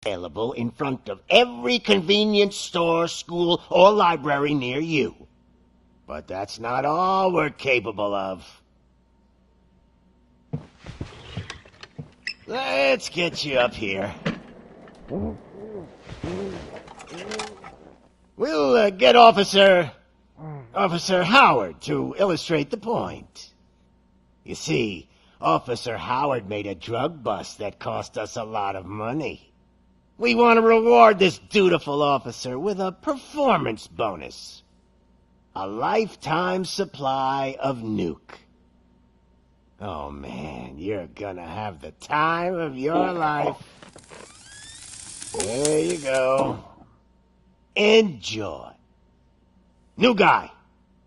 available in front of every convenience store, school, or library near you. But that's not all we're capable of. Let's get you up here. We'll get Officer Howard to illustrate the point. You see, Officer Howard made a drug bust that cost us a lot of money. We want to reward this dutiful officer with a performance bonus. A lifetime supply of nuke. Oh man, you're gonna have the time of your life. There you go. Enjoy. New guy.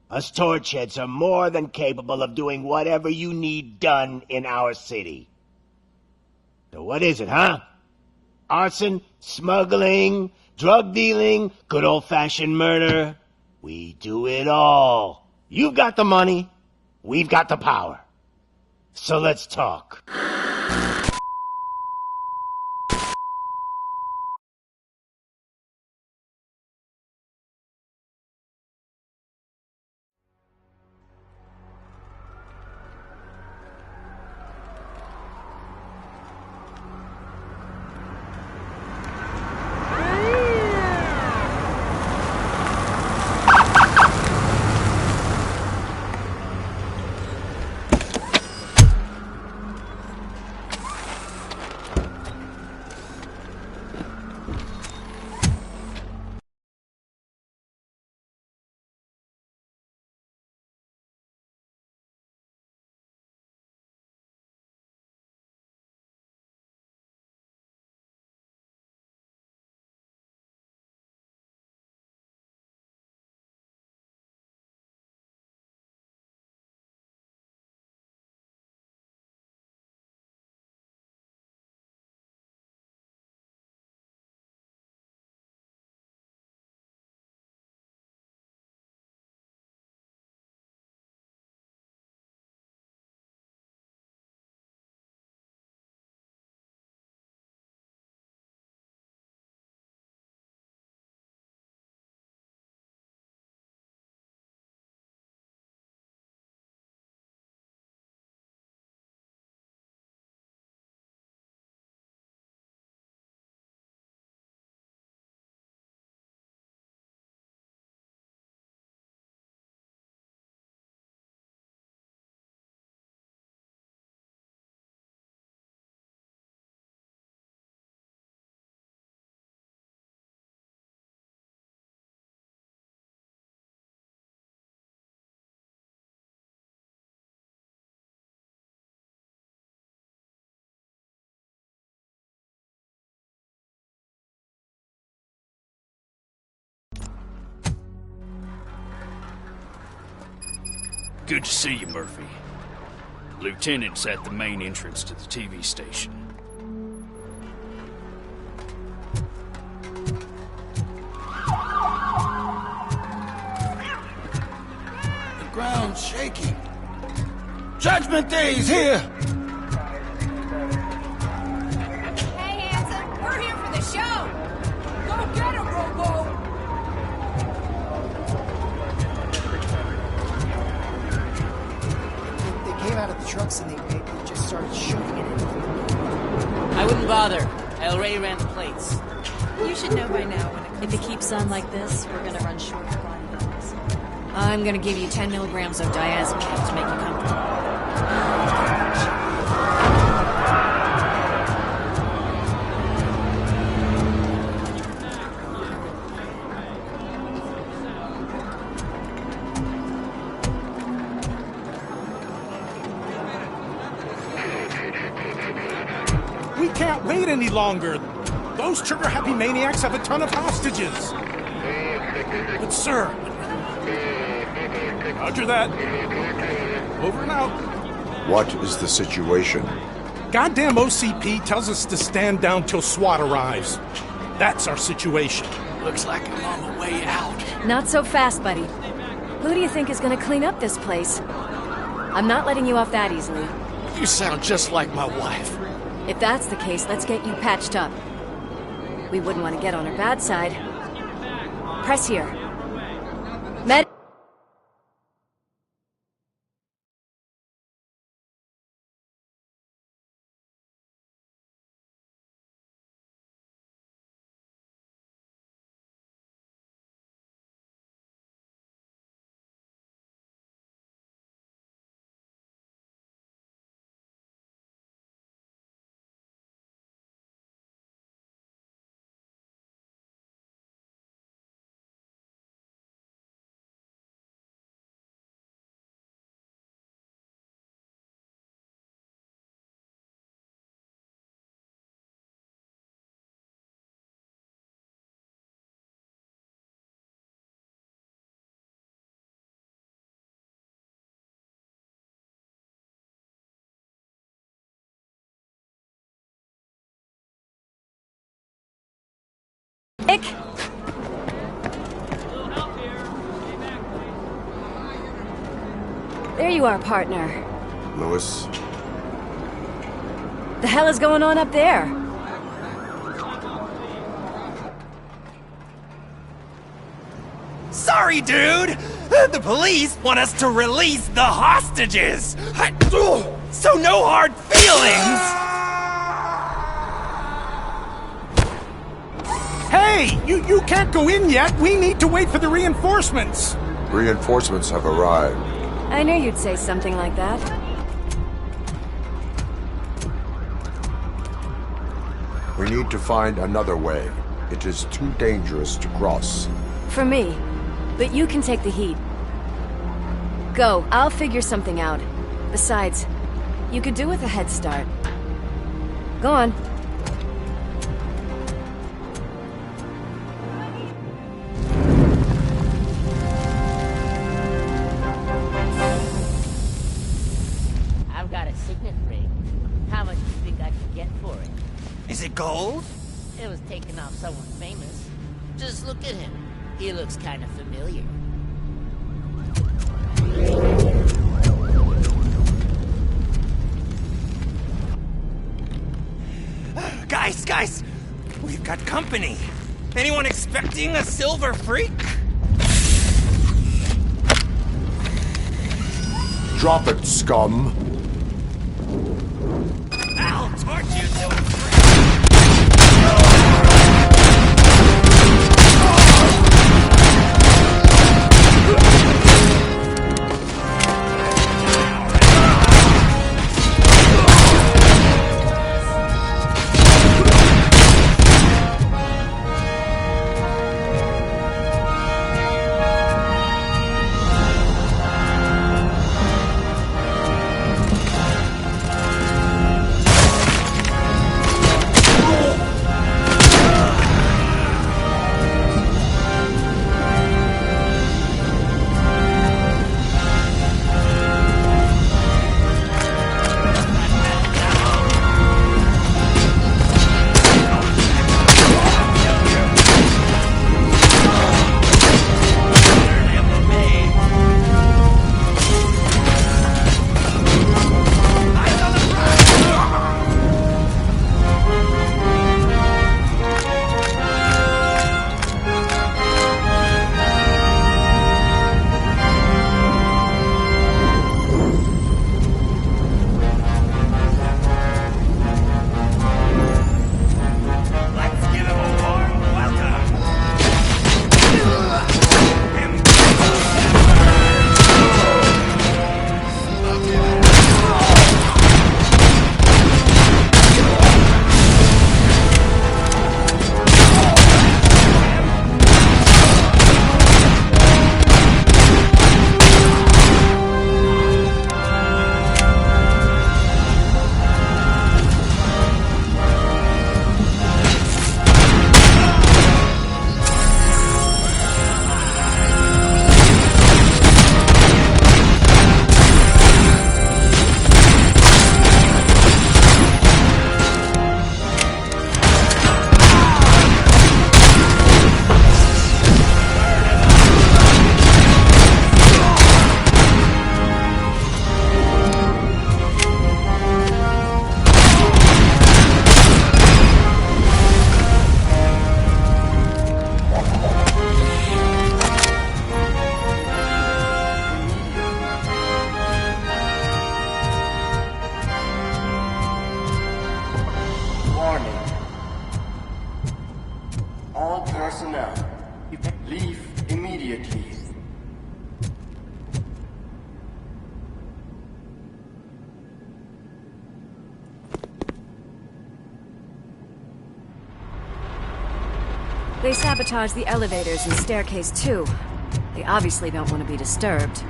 Us torchheads are more than capable of doing whatever you need done in our city. So what is it, huh? Arson, smuggling, drug dealing, good old-fashioned murder. We do it all. You've got the money, we've got the power. So let's talk. Good to see you, Murphy. Lieutenant's at the main entrance to the TV station. The ground's shaking. Judgment Day's here! Hey, handsome, we're here for the show! Go get him, Robo! They came out of the trucks and they just started shooting it in. I wouldn't bother. I already ran the plates. You should know by now when it comes. If it keeps on like this, we're gonna run short of body doubles. I'm gonna give you 10 milligrams of diazepam to make you comfortable. We can't wait any longer. Those trigger-happy maniacs have a ton of hostages. But sir... Roger that. Over and out. What is the situation? Goddamn OCP tells us to stand down till SWAT arrives. That's our situation. Looks like I'm on the way out. Not so fast, buddy. Who do you think is gonna clean up this place? I'm not letting you off that easily. You sound just like my wife. If that's the case, let's get you patched up. We wouldn't want to get on her bad side. Press here. Med... Ick! There you are, partner. Lewis, The hell is going on up there? Sorry, dude! The police want us to release the hostages! So no hard feelings! Hey, you can't go in yet. We need to wait for the reinforcements. reinforcements have arrived. I knew you'd say something like that. We need to find another way. It is too dangerous to cross. For me. But you can take the heat. Go, I'll figure something out. Besides, you could do with a head start. Go on. I've got a signet ring. How much do you think I can get for it? Is it gold? It was taken off someone famous. Just look at him. He looks kind of familiar. Guys! We've got company. Anyone expecting a silver freak? Drop it, scum! I'll torch you to a freak! All personnel, leave immediately. They sabotaged the elevators and staircase too. They obviously don't want to be disturbed.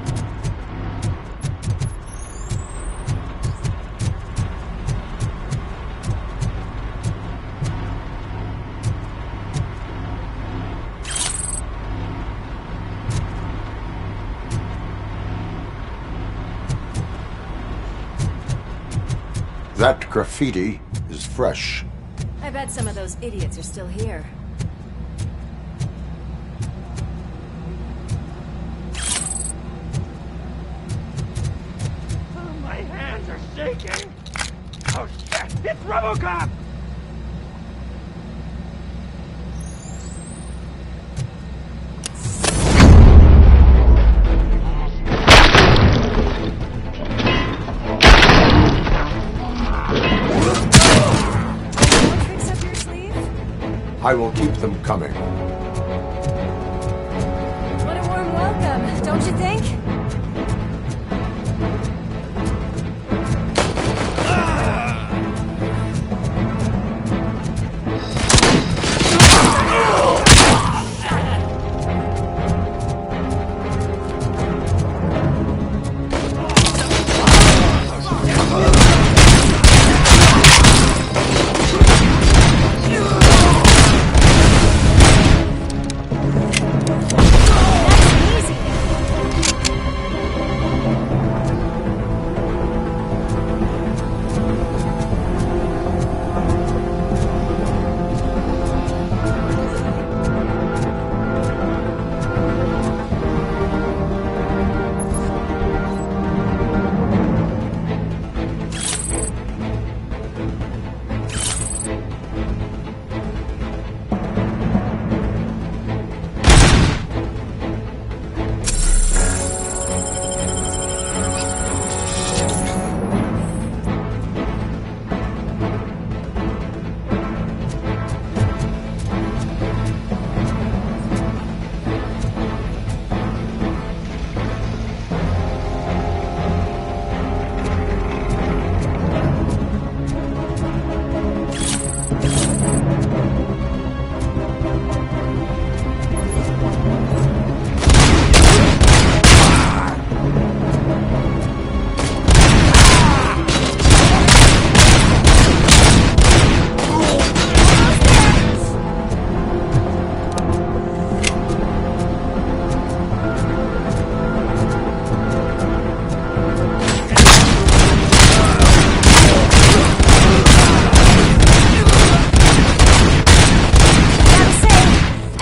That graffiti is fresh. I bet some of those idiots are still here. My hands are shaking! Oh shit! It's Robo Cop! Tricks up your sleeve? I will keep them coming. What a warm welcome, don't you think?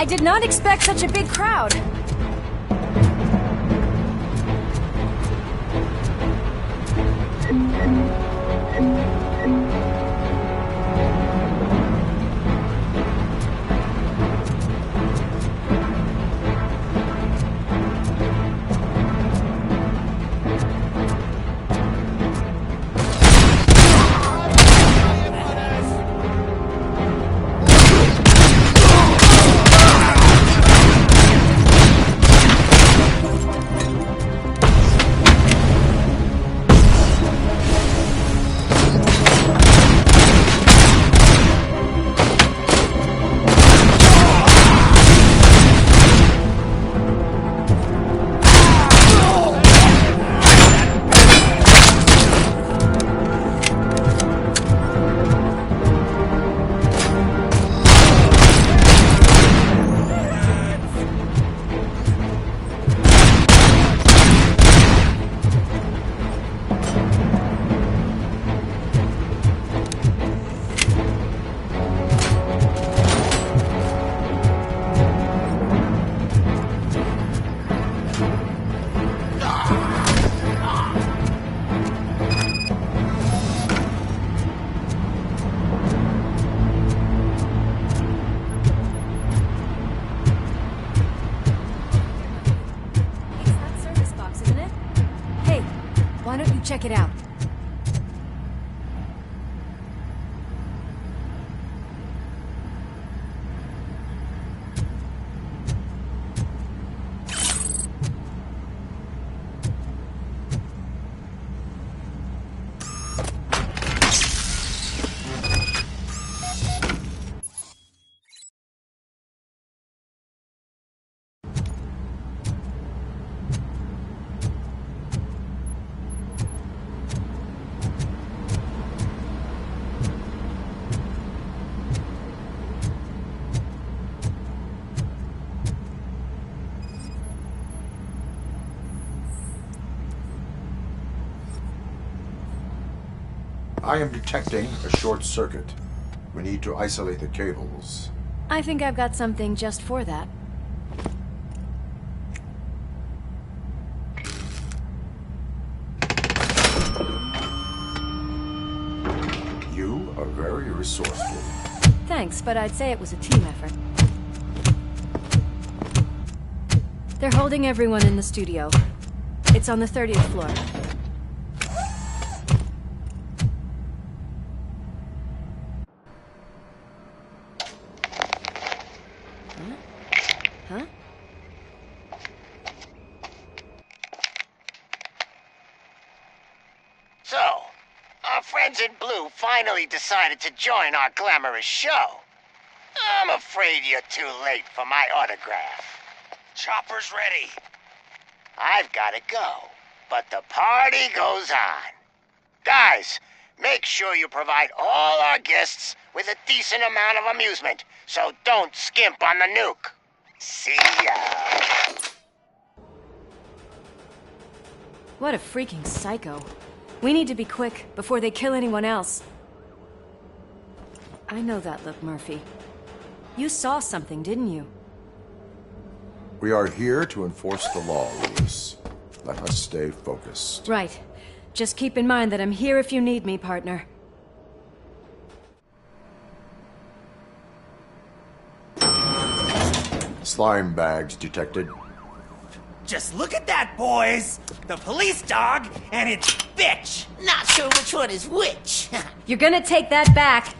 Did not expect such a big crowd. Check it out. I am detecting a short circuit. We need to isolate the cables. I think I've got something just for that. You are very resourceful. Thanks, but I'd say it was a team effort. They're holding everyone in the studio. It's on the 30th floor. Huh? So, our friends in blue finally decided to join our glamorous show. I'm afraid you're too late for my autograph. Chopper's ready. I've got to go, but the party goes on. Guys, make sure you provide all our guests with a decent amount of amusement, so don't skimp on the nuke. See ya. What a freaking psycho. We need to be quick before they kill anyone else. I know that look, Murphy. You saw something, didn't you? We are here to enforce the law, Louis. Let us stay focused. Right. Just keep in mind that I'm here if you need me, partner. Slime bags detected. Just look at that, boys! The police dog and its bitch! Not sure which one is which. You're gonna take that back.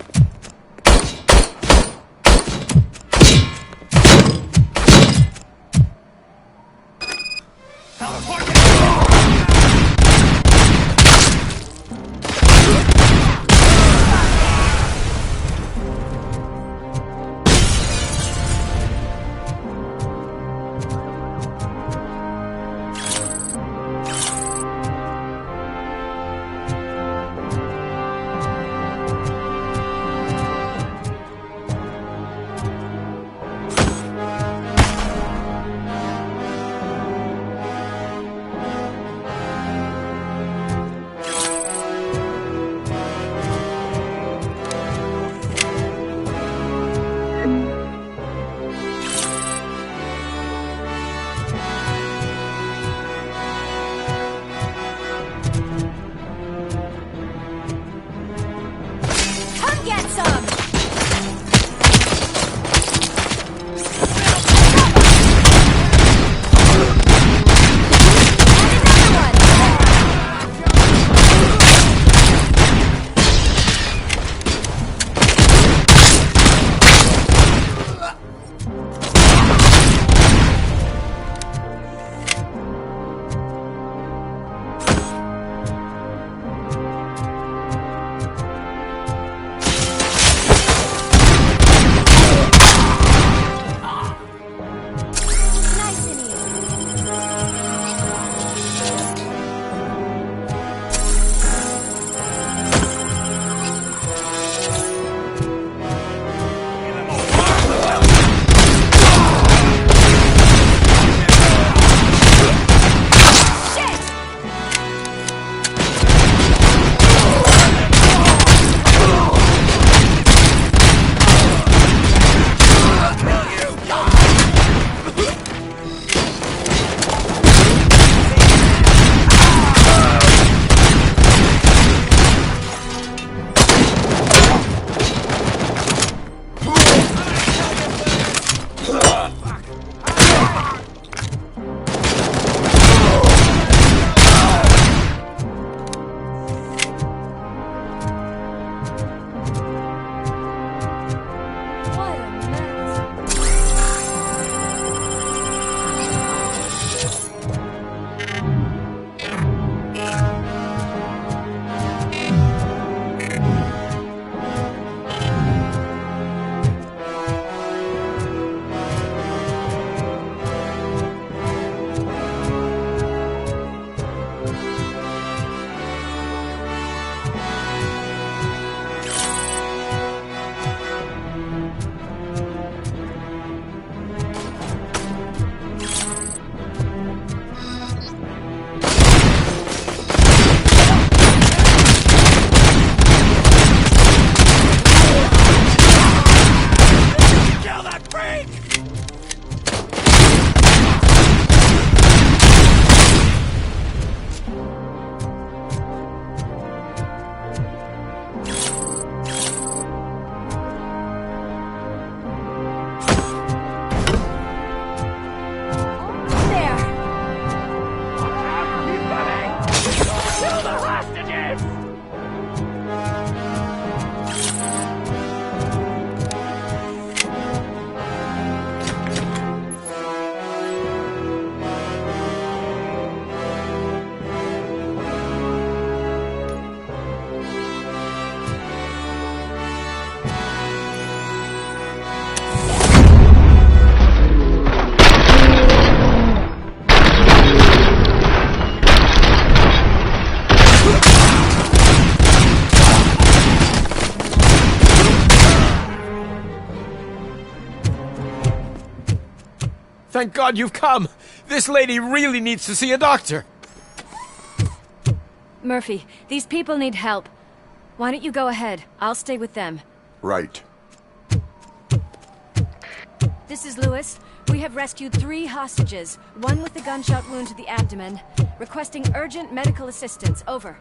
Thank God you've come. This lady really needs to see a doctor. Murphy, these people need help. Why don't you go ahead? I'll stay with them. Right. This is Lewis. We have rescued 3 hostages, one with a gunshot wound to the abdomen. Requesting urgent medical assistance. Over.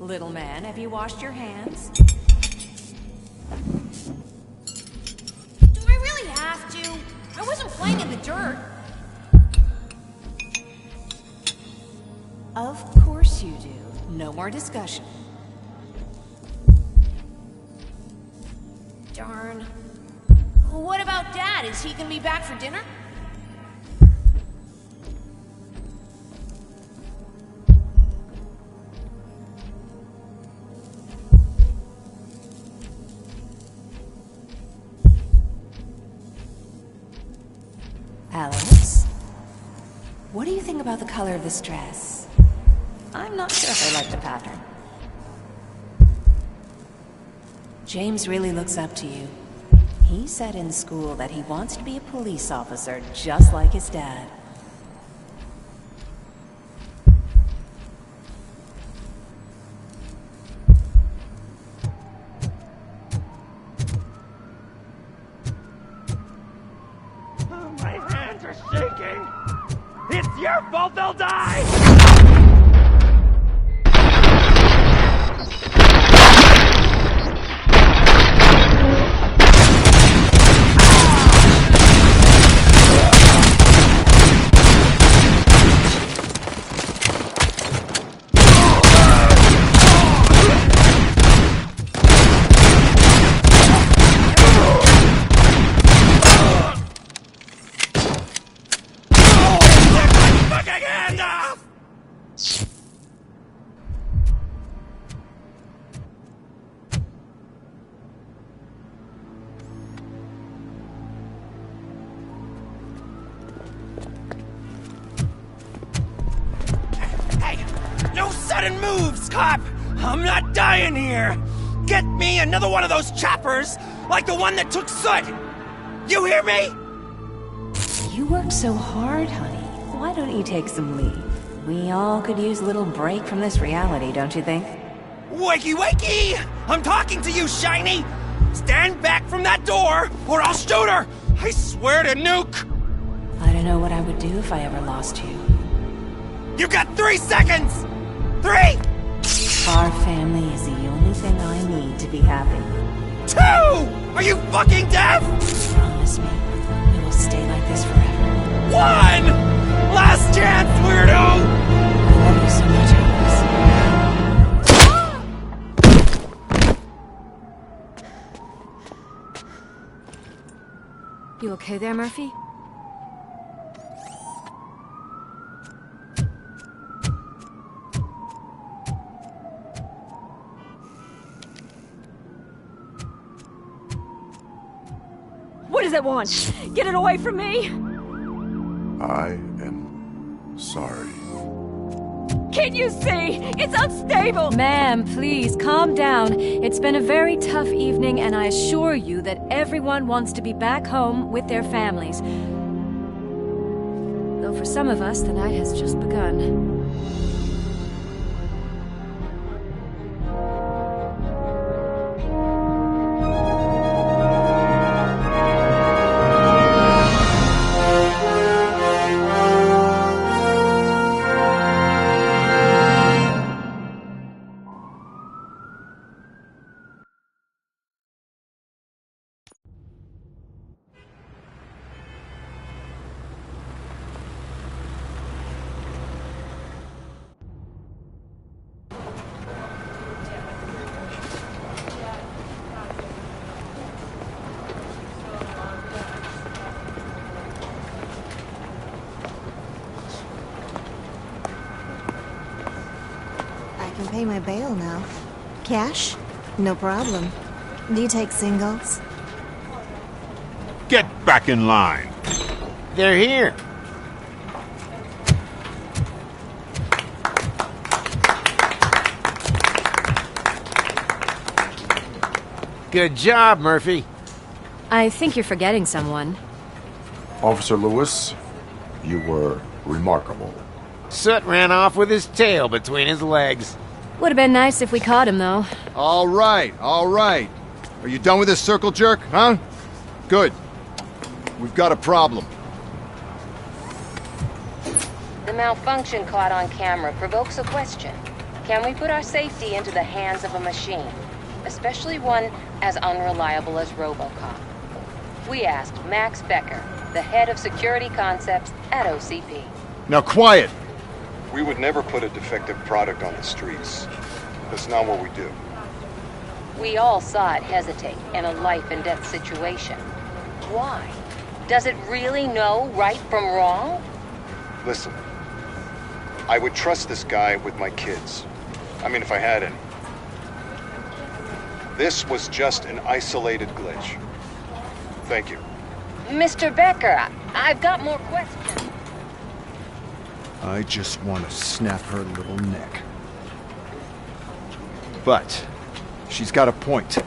Little man, have you washed your hands? Do I really have to? I wasn't playing in the dirt. Of course you do. No more discussion. Darn. What about Dad? Is he gonna be back for dinner? Alice? What do you think about the color of this dress? I'm not sure if I like the pattern. James really looks up to you. He said in school that he wants to be a police officer just like his dad. My hands are shaking! It's your fault they'll die! No sudden moves, cop! I'm not dying here! Get me another one of those choppers, like the one that took Soot! You hear me? You work so hard, honey. Why don't you take some leave? We all could use a little break from this reality, don't you think? Wakey, wakey! I'm talking to you, Shiny! Stand back from that door, or I'll shoot her! I swear to nuke! I don't know what I would do if I ever lost you. You got 3 seconds! 3! Our family is the only thing I need to be happy. 2! Are you fucking deaf? Promise me, we will stay like this forever. 1! Last chance, weirdo! I love you so much, Alice. You okay there, Murphy? What does it want? Get it away from me! I am sorry. Can't you see? It's unstable! Ma'am, please, calm down. It's been a very tough evening, and I assure you that everyone wants to be back home with their families. Though for some of us, the night has just begun. I can pay my bail now. Cash? No problem. Do you take singles? Get back in line. They're here. Good job, Murphy. I think you're forgetting someone. Officer Lewis, you were remarkable. Soot ran off with his tail between his legs. Would have been nice if we caught him, though. All right, all right. Are you done with this circle jerk, huh? Good. We've got a problem. The malfunction caught on camera provokes a question. Can we put our safety into the hands of a machine? Especially one as unreliable as Robo Cop. We asked Max Becker, the head of security concepts at OCP. Now quiet! We would never put a defective product on the streets. That's not what we do. We all saw it hesitate in a life-and-death situation. Why? Does it really know right from wrong? Listen, I would trust this guy with my kids. I mean, if I had any. This was just an isolated glitch. Thank you. Mr. Becker, I've got more questions. I just want to snap her little neck. But she's got a point.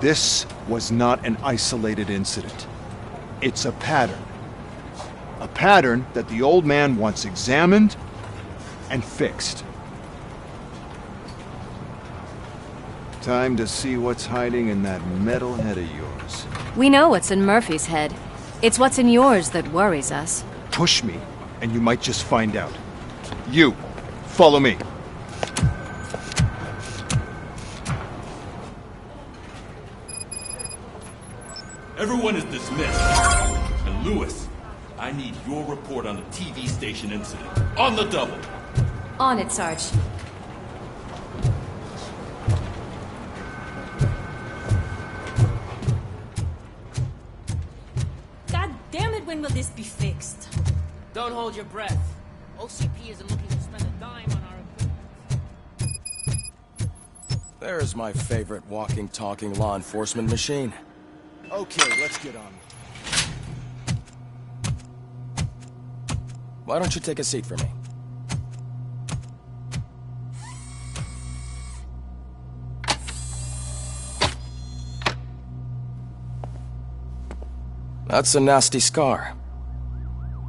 This was not an isolated incident. It's a pattern. A pattern that the old man wants examined and fixed. Time to see what's hiding in that metal head of yours. We know what's in Murphy's head. It's what's in yours that worries us. Push me, and you might just find out. You, follow me. Everyone is dismissed. And Lewis, I need your report on the TV station incident. On the double. On it, Sarge. God damn it, when will this be fixed? Don't hold your breath. OCP isn't looking to spend a dime on our equipment. There's my favorite walking, talking law enforcement machine. Okay, let's get on. Why don't you take a seat for me? That's a nasty scar.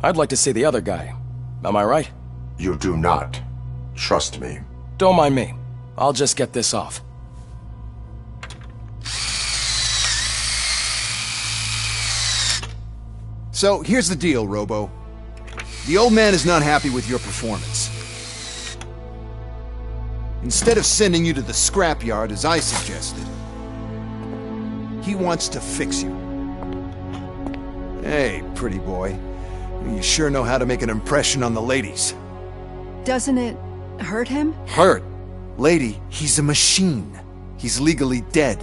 I'd like to see the other guy. Am I right? You do not. Trust me. Don't mind me. I'll just get this off. So, here's the deal, Robo. The old man is not happy with your performance. Instead of sending you to the scrapyard as I suggested, he wants to fix you. Hey, pretty boy. You sure know how to make an impression on the ladies. Doesn't it hurt him? Hurt? Lady, he's a machine. He's legally dead.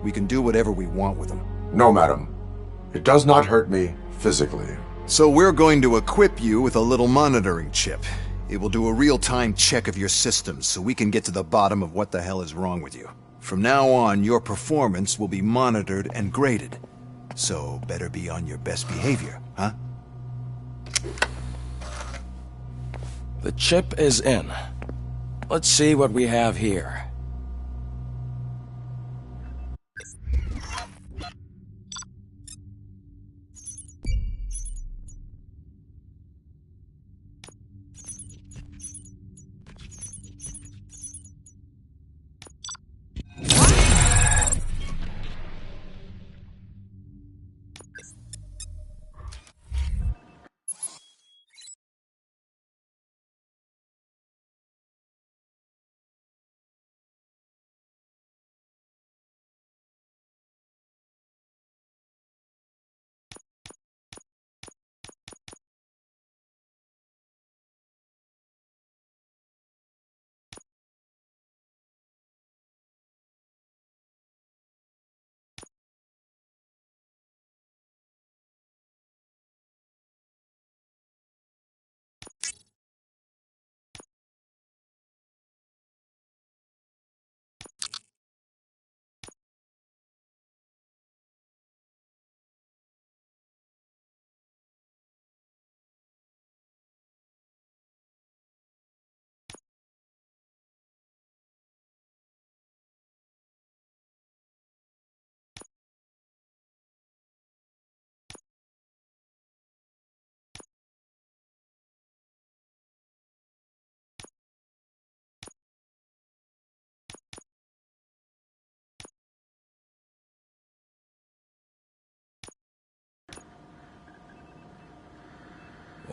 We can do whatever we want with him. No, madam. It does not hurt me physically. So we're going to equip you with a little monitoring chip. It will do a real-time check of your systems so we can get to the bottom of what the hell is wrong with you. From now on, your performance will be monitored and graded. So better be on your best behavior, huh? The chip is in. Let's see what we have here.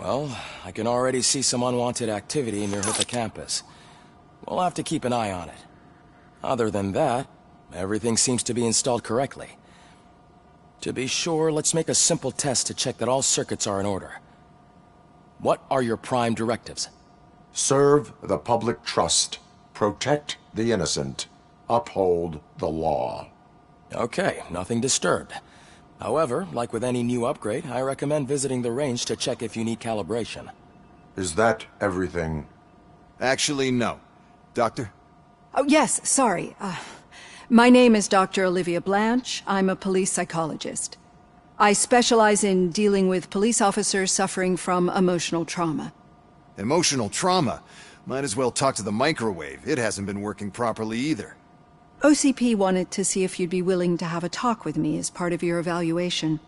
Well, I can already see some unwanted activity near Hippocampus. We'll have to keep an eye on it. Other than that, everything seems to be installed correctly. To be sure, let's make a simple test to check that all circuits are in order. What are your prime directives? Serve the public trust. Protect the innocent. Uphold the law. Okay, nothing disturbed. However, like with any new upgrade, I recommend visiting the range to check if you need calibration. Is that everything? Actually, no. Doctor? Oh, yes, sorry. My name is Dr. Olivia Blanche. I'm a police psychologist. I specialize in dealing with police officers suffering from emotional trauma. Emotional trauma? Might as well talk to the microwave. It hasn't been working properly either. OCP wanted to see if you'd be willing to have a talk with me as part of your evaluation.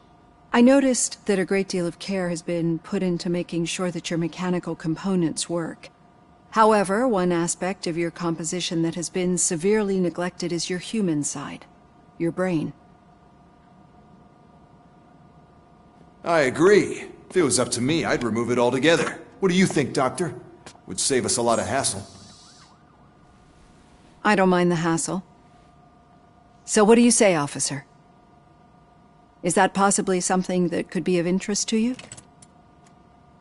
I noticed that a great deal of care has been put into making sure that your mechanical components work. However, one aspect of your composition that has been severely neglected is your human side, your brain. I agree. If it was up to me, I'd remove it altogether. What do you think, Doctor? Would save us a lot of hassle. I don't mind the hassle. So what do you say, officer? Is that possibly something that could be of interest to you?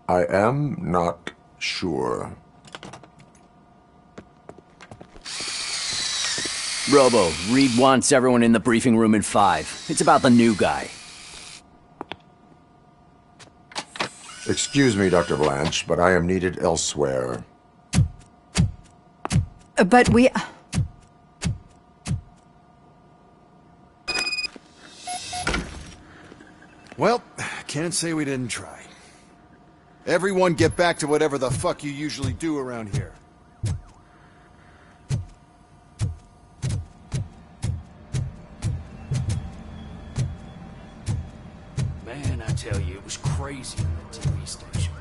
I am not sure. Robo, Reed wants everyone in the briefing room in 5. It's about the new guy. Excuse me, Dr. Blanche, but I am needed elsewhere. But we... Well, can't say we didn't try. Everyone get back to whatever the fuck you usually do around here. Man, I tell you, it was crazy in the TV station.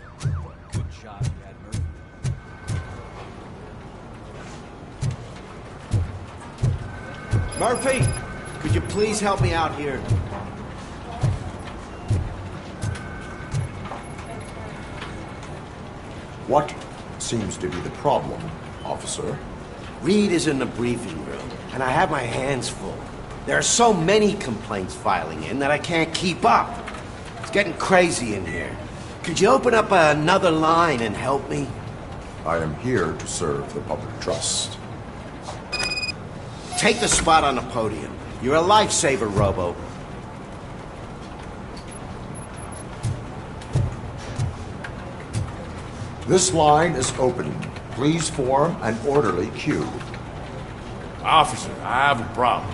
Good job, Dad Murphy. Murphy, could you please help me out here? What seems to be the problem, officer? Reed is in the briefing room, and I have my hands full. There are so many complaints filing in that I can't keep up. It's getting crazy in here. Could you open up another line and help me? I am here to serve the public trust. Take the spot on the podium. You're a lifesaver, Robo. This line is open. Please form an orderly queue. Officer, I have a problem.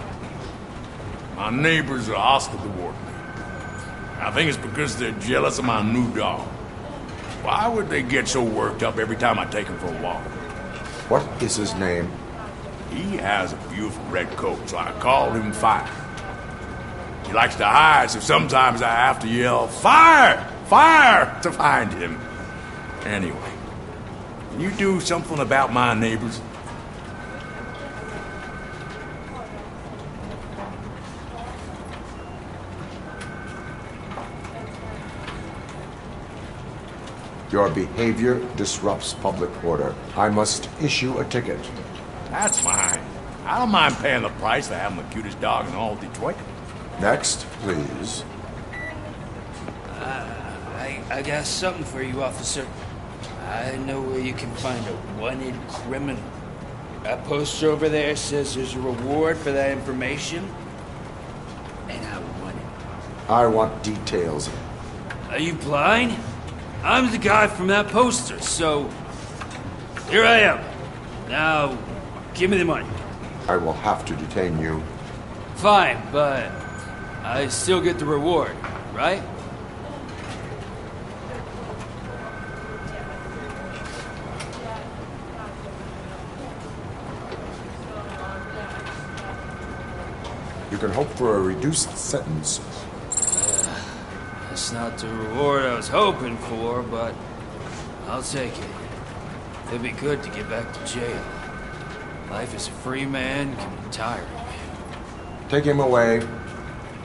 My neighbors are hostile toward me. I think it's because they're jealous of my new dog. Why would they get so worked up every time I take him for a walk? What is his name? He has a beautiful red coat, so I called him Fire. He likes to hide, so sometimes I have to yell, "Fire! Fire!" to find him. Anyway, can you do something about my neighbors? Your behavior disrupts public order. I must issue a ticket. That's fine. I don't mind paying the price for having the cutest dog in all of Detroit. Next, please. I got something for you, officer. I know where you can find a wanted criminal. That poster over there says there's a reward for that information, and I want it. I want details. Are you blind? I'm the guy from that poster, so here I am. Now, give me the money. I will have to detain you. Fine, but I still get the reward, right? You can hope for a reduced sentence. That's not the reward I was hoping for, but I'll take it. It'd be good to get back to jail. Life as a free man can be tiring. Take him away.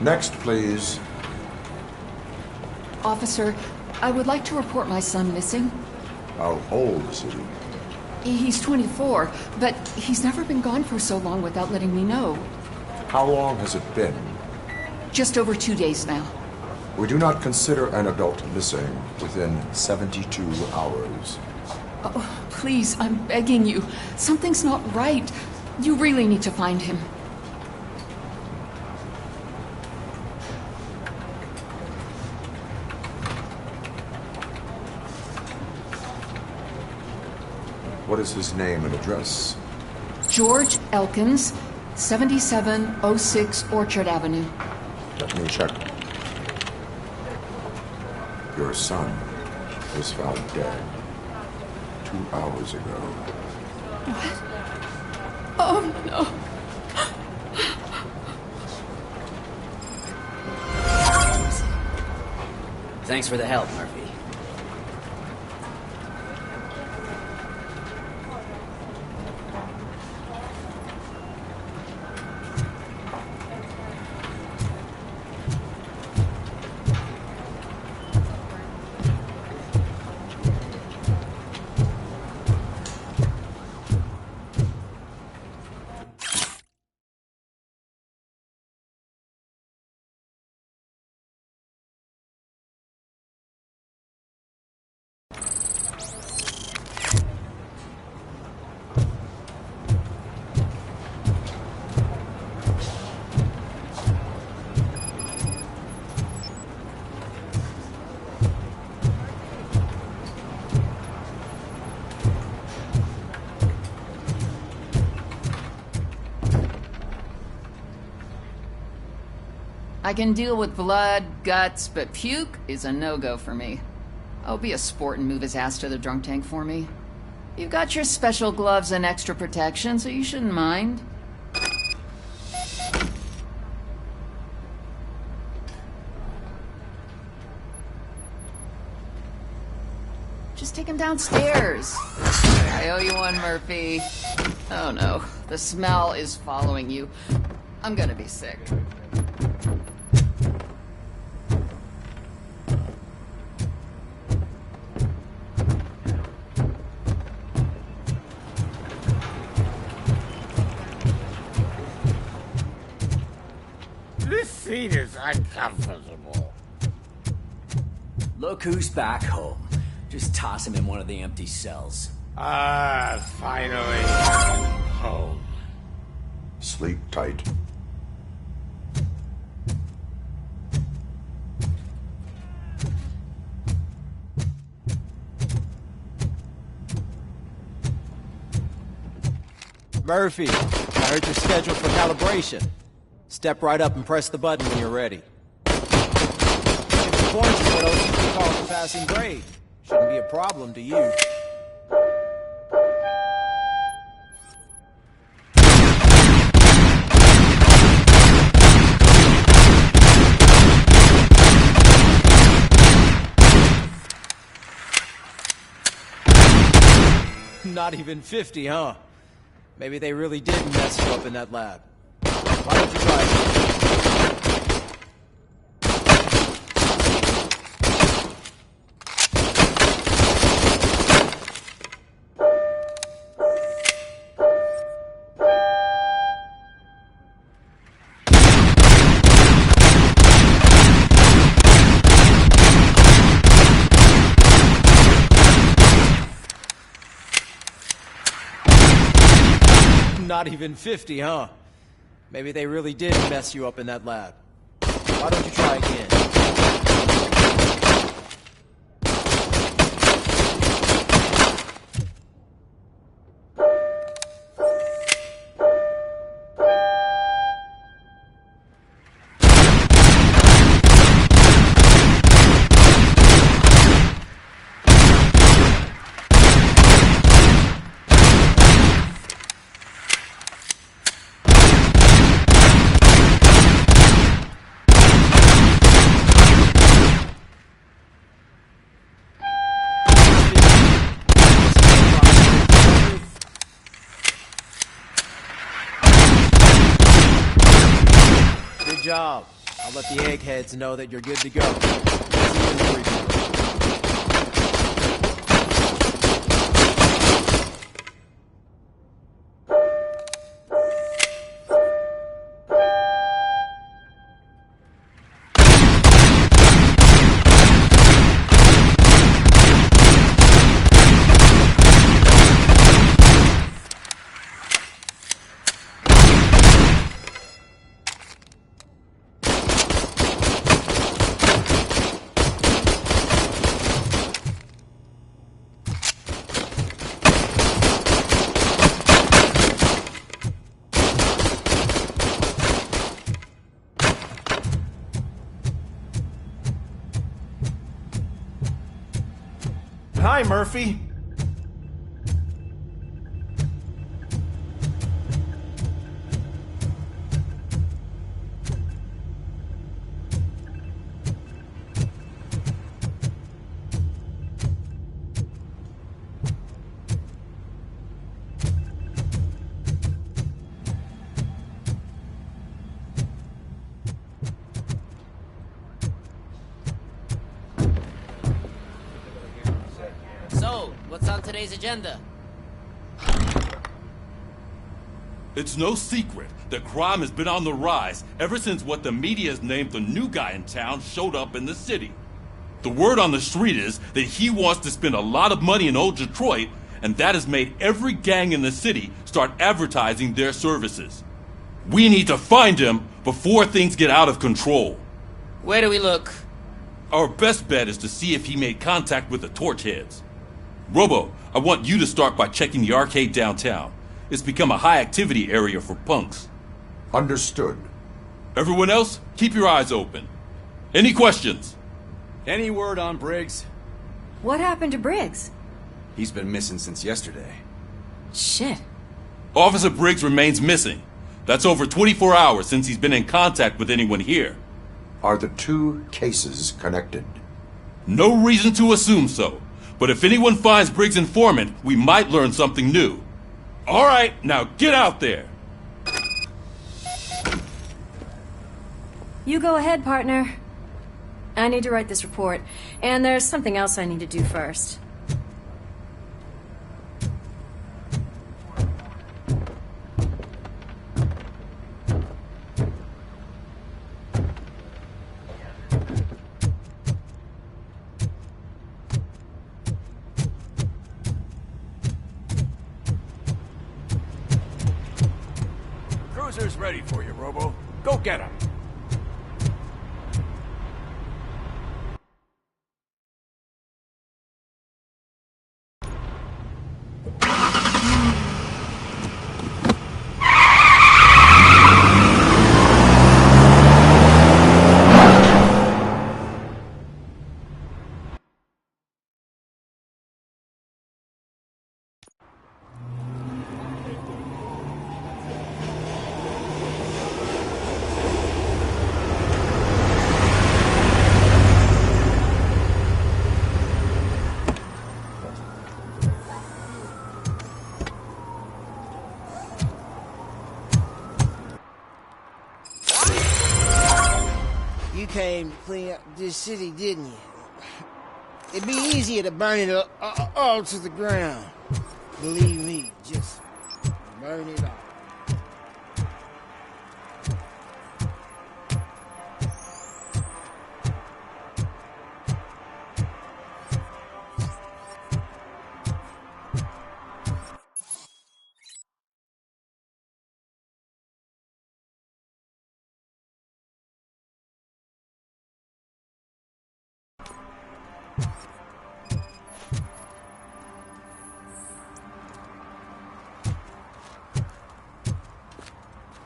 Next, please. Officer, I would like to report my son missing. How old is he? He's 24, but he's never been gone for so long without letting me know. How long has it been? Just over 2 days now. We do not consider an adult missing within 72 hours. Oh, please, I'm begging you. Something's not right. You really need to find him. What is his name and address? George Elkins, 7706 Orchard Avenue. Let me check. Your son was found dead 2 hours ago. What? Oh, no. Thanks for the help, Murphy. I can deal with blood, guts, but puke is a no-go for me. I'll be a sport and move his ass to the drunk tank for me. You've got your special gloves and extra protection, so you shouldn't mind. Just take him downstairs. I owe you one, Murphy. Oh no, the smell is following you. I'm gonna be sick. This seat is uncomfortable. Look who's back home. Just toss him in one of the empty cells. Finally. Home. Sleep tight. Murphy, I heard you're scheduled for calibration. Step right up and press the button when you're ready. It's points is what OCP calls a passing grade. Shouldn't be a problem to you. Not even 50, huh? Maybe they really did mess you up in that lab. Why don't you try it? Not even 50, huh? Maybe they really did mess you up in that lab. Why don't you try again? Good job. I'll let the eggheads know that you're good to go. See you in the briefing room. Hi, Murphy. So, what's on today's agenda? It's no secret that crime has been on the rise ever since what the media has named the new guy in town showed up in the city. The word on the street is that he wants to spend a lot of money in old Detroit, and that has made every gang in the city start advertising their services. We need to find him before things get out of control. Where do we look? Our best bet is to see if he made contact with the Torchheads. Robo, I want you to start by checking the arcade downtown. It's become a high-activity area for punks. Understood. Everyone else, keep your eyes open. Any questions? Any word on Briggs? What happened to Briggs? He's been missing since yesterday. Shit. Officer Briggs remains missing. That's over 24 hours since he's been in contact with anyone here. Are the two cases connected? No reason to assume so. But if anyone finds Briggs' informant, we might learn something new. All right, now get out there. You go ahead, partner. I need to write this report, and there's something else I need to do first. Cruiser's ready for you, Robo. Go get him. You came to clean up this city, didn't you? It'd be easier to burn it all to the ground. Believe me, just burn it all.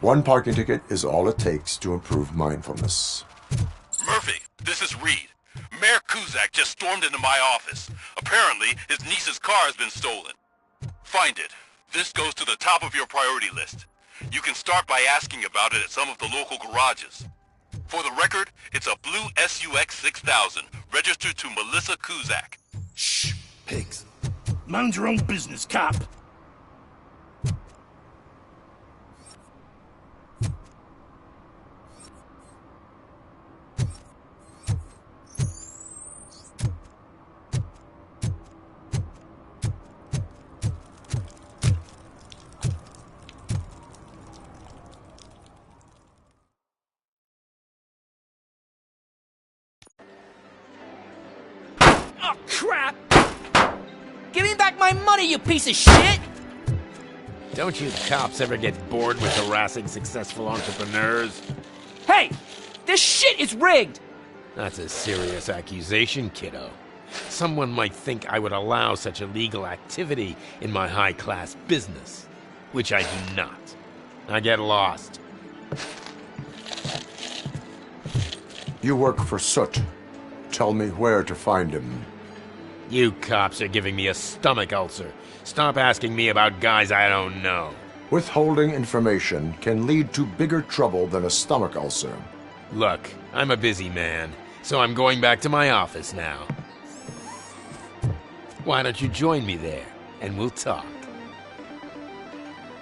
One parking ticket is all it takes to improve mindfulness. Murphy, this is Reed. Mayor Kuzak just stormed into my office. Apparently, his niece's car has been stolen. Find it. This goes to the top of your priority list. You can start by asking about it at some of the local garages. For the record, it's a blue SUX 6000, registered to Melissa Kuzak. Shh, pigs. Mind your own business, cop. Oh, crap! Give me back my money, you piece of shit! Don't you cops ever get bored with harassing successful entrepreneurs? Hey! This shit is rigged! That's a serious accusation, kiddo. Someone might think I would allow such illegal activity in my high-class business, which I do not. I get lost. You work for Soot. Tell me where to find him. You cops are giving me a stomach ulcer. Stop asking me about guys I don't know. Withholding information can lead to bigger trouble than a stomach ulcer. Look, I'm a busy man, so I'm going back to my office now. Why don't you join me there, and we'll talk?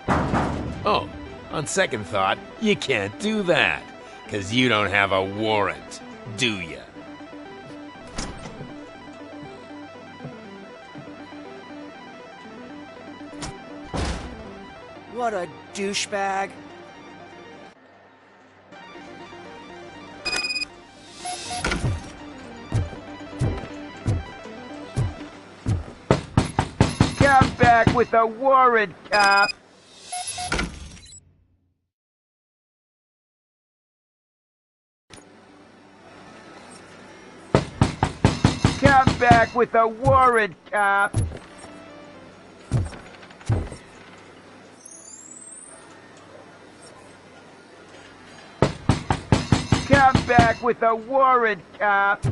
Oh, on second thought, you can't do that, 'cause you don't have a warrant, do ya? What a douchebag. Come back with a warrant, cop. Come back with a warrant, cop. Come back with a warrant, cop.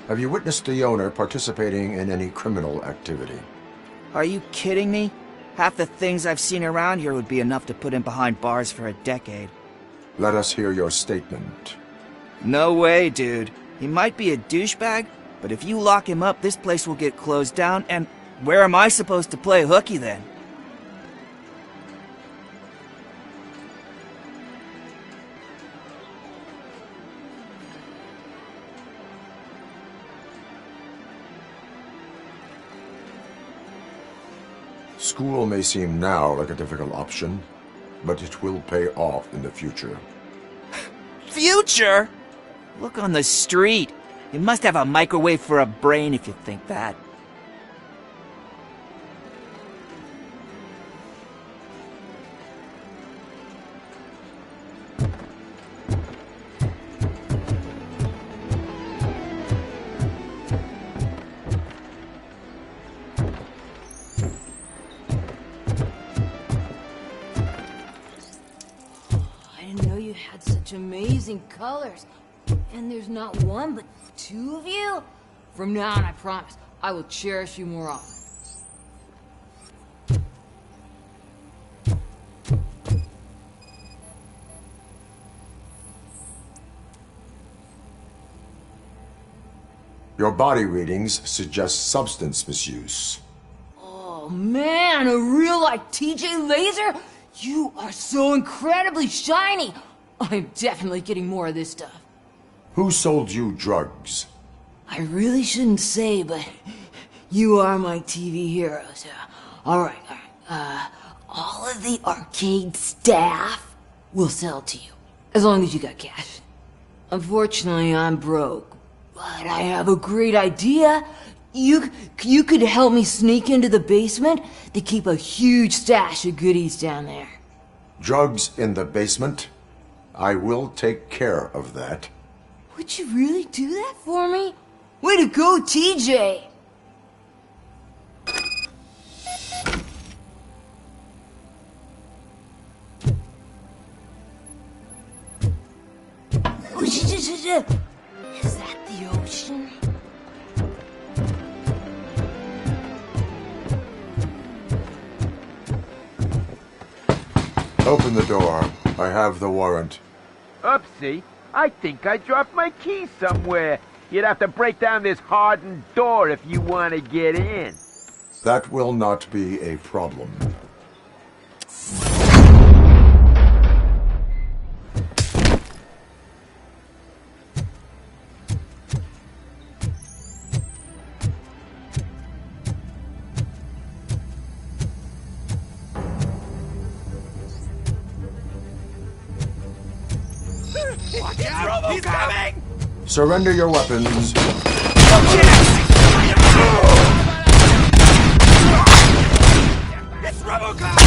Have you witnessed the owner participating in any criminal activity? Are you kidding me? Half the things I've seen around here would be enough to put him behind bars for a decade. Let us hear your statement. No way, dude. He might be a douchebag, but if you lock him up, this place will get closed down, and where am I supposed to play hooky then? School may seem now like a difficult option, but it will pay off in the future. Future? Look on the street. You must have a microwave for a brain if you think that. Amazing colors. And there's not one, but two of you? From now on, I promise, I will cherish you more often. Your body readings suggest substance misuse. Oh man, a real-life TJ Laser? You are so incredibly shiny! I'm definitely getting more of this stuff. Who sold you drugs? I really shouldn't say, but you are my TV heroes. Alright. All of the arcade staff will sell to you, as long as you got cash. Unfortunately, I'm broke, but I have a great idea. You could help me sneak into the basement. They keep a huge stash of goodies down there. Drugs in the basement? I will take care of that. Would you really do that for me? Way to go, TJ! Is that the ocean? Open the door. I have the warrant. Oopsie. I think I dropped my key somewhere. You'd have to break down this hardened door if you want to get in. That will not be a problem. Watch out! He's coming! Surrender your weapons. It's Robo Cop!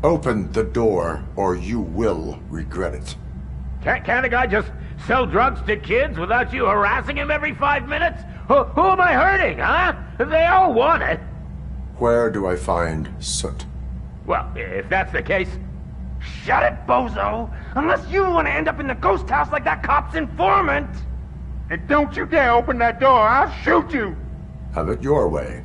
Open the door, or you will regret it. Can't a guy just sell drugs to kids without you harassing him every 5 minutes? Who am I hurting, huh? They all want it. Where do I find Soot? Well, if that's the case, shut it, bozo! Unless you want to end up in the ghost house like that cop's informant! And don't you dare open that door, I'll shoot you! Have it your way.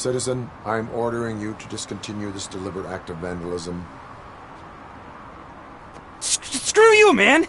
Citizen, I'm ordering you to discontinue this deliberate act of vandalism. Screw you, man!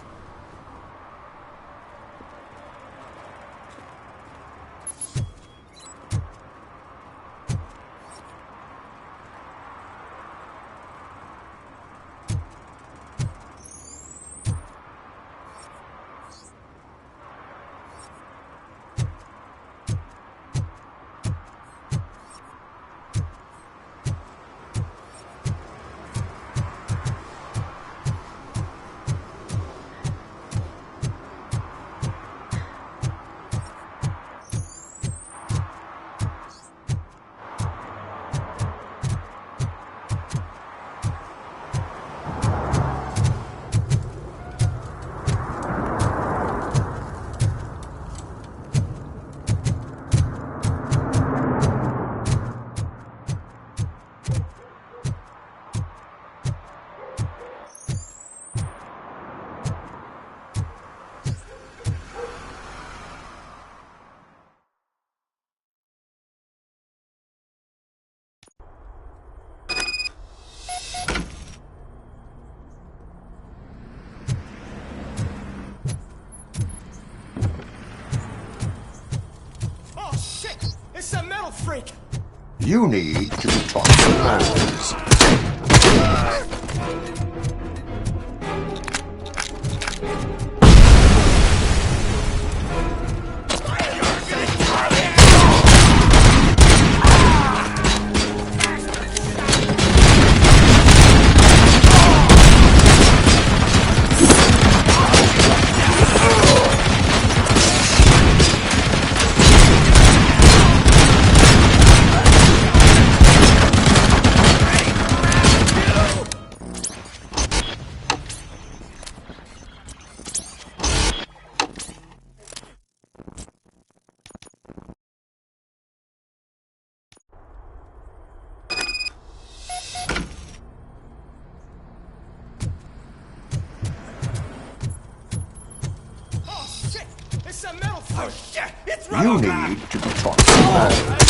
freak! You need to be taught manners. Oh shit! It's You Robo Cop! need to be taught better.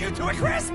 you to a crisp!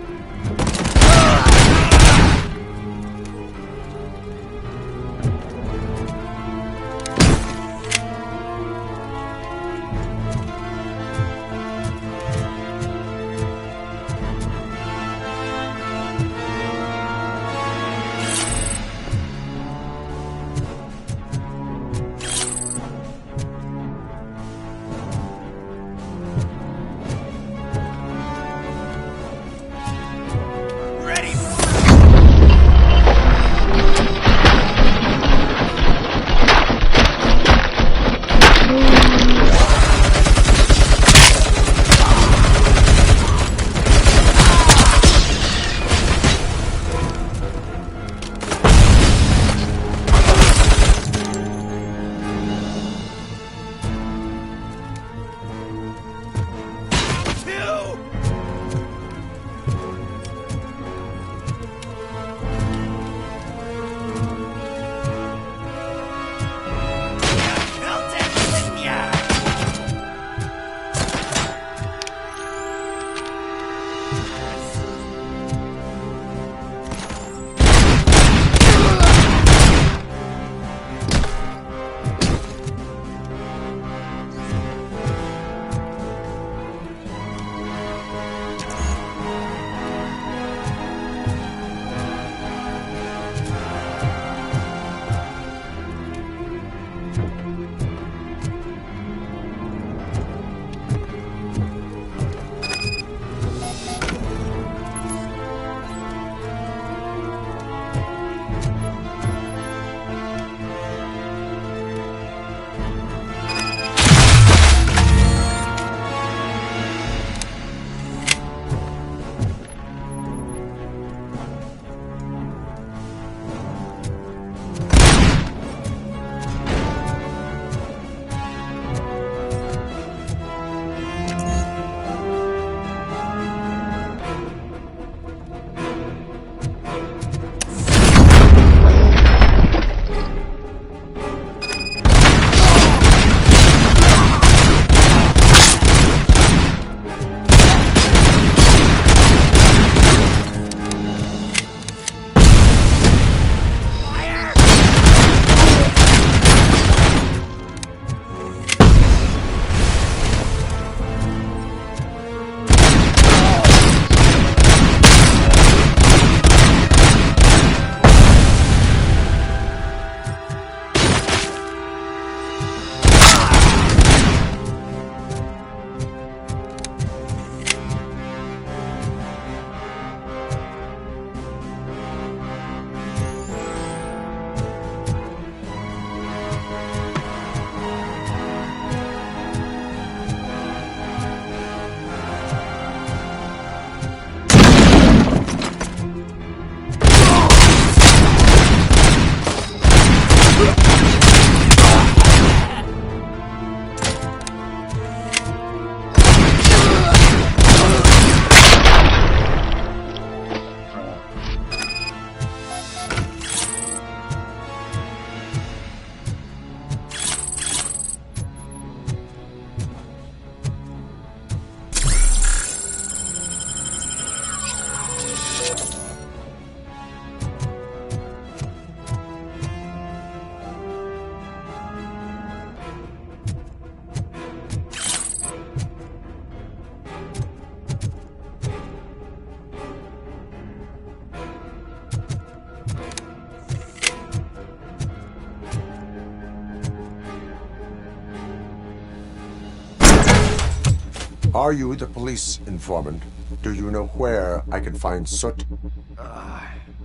Are you the police informant? Do you know where I can find Soot?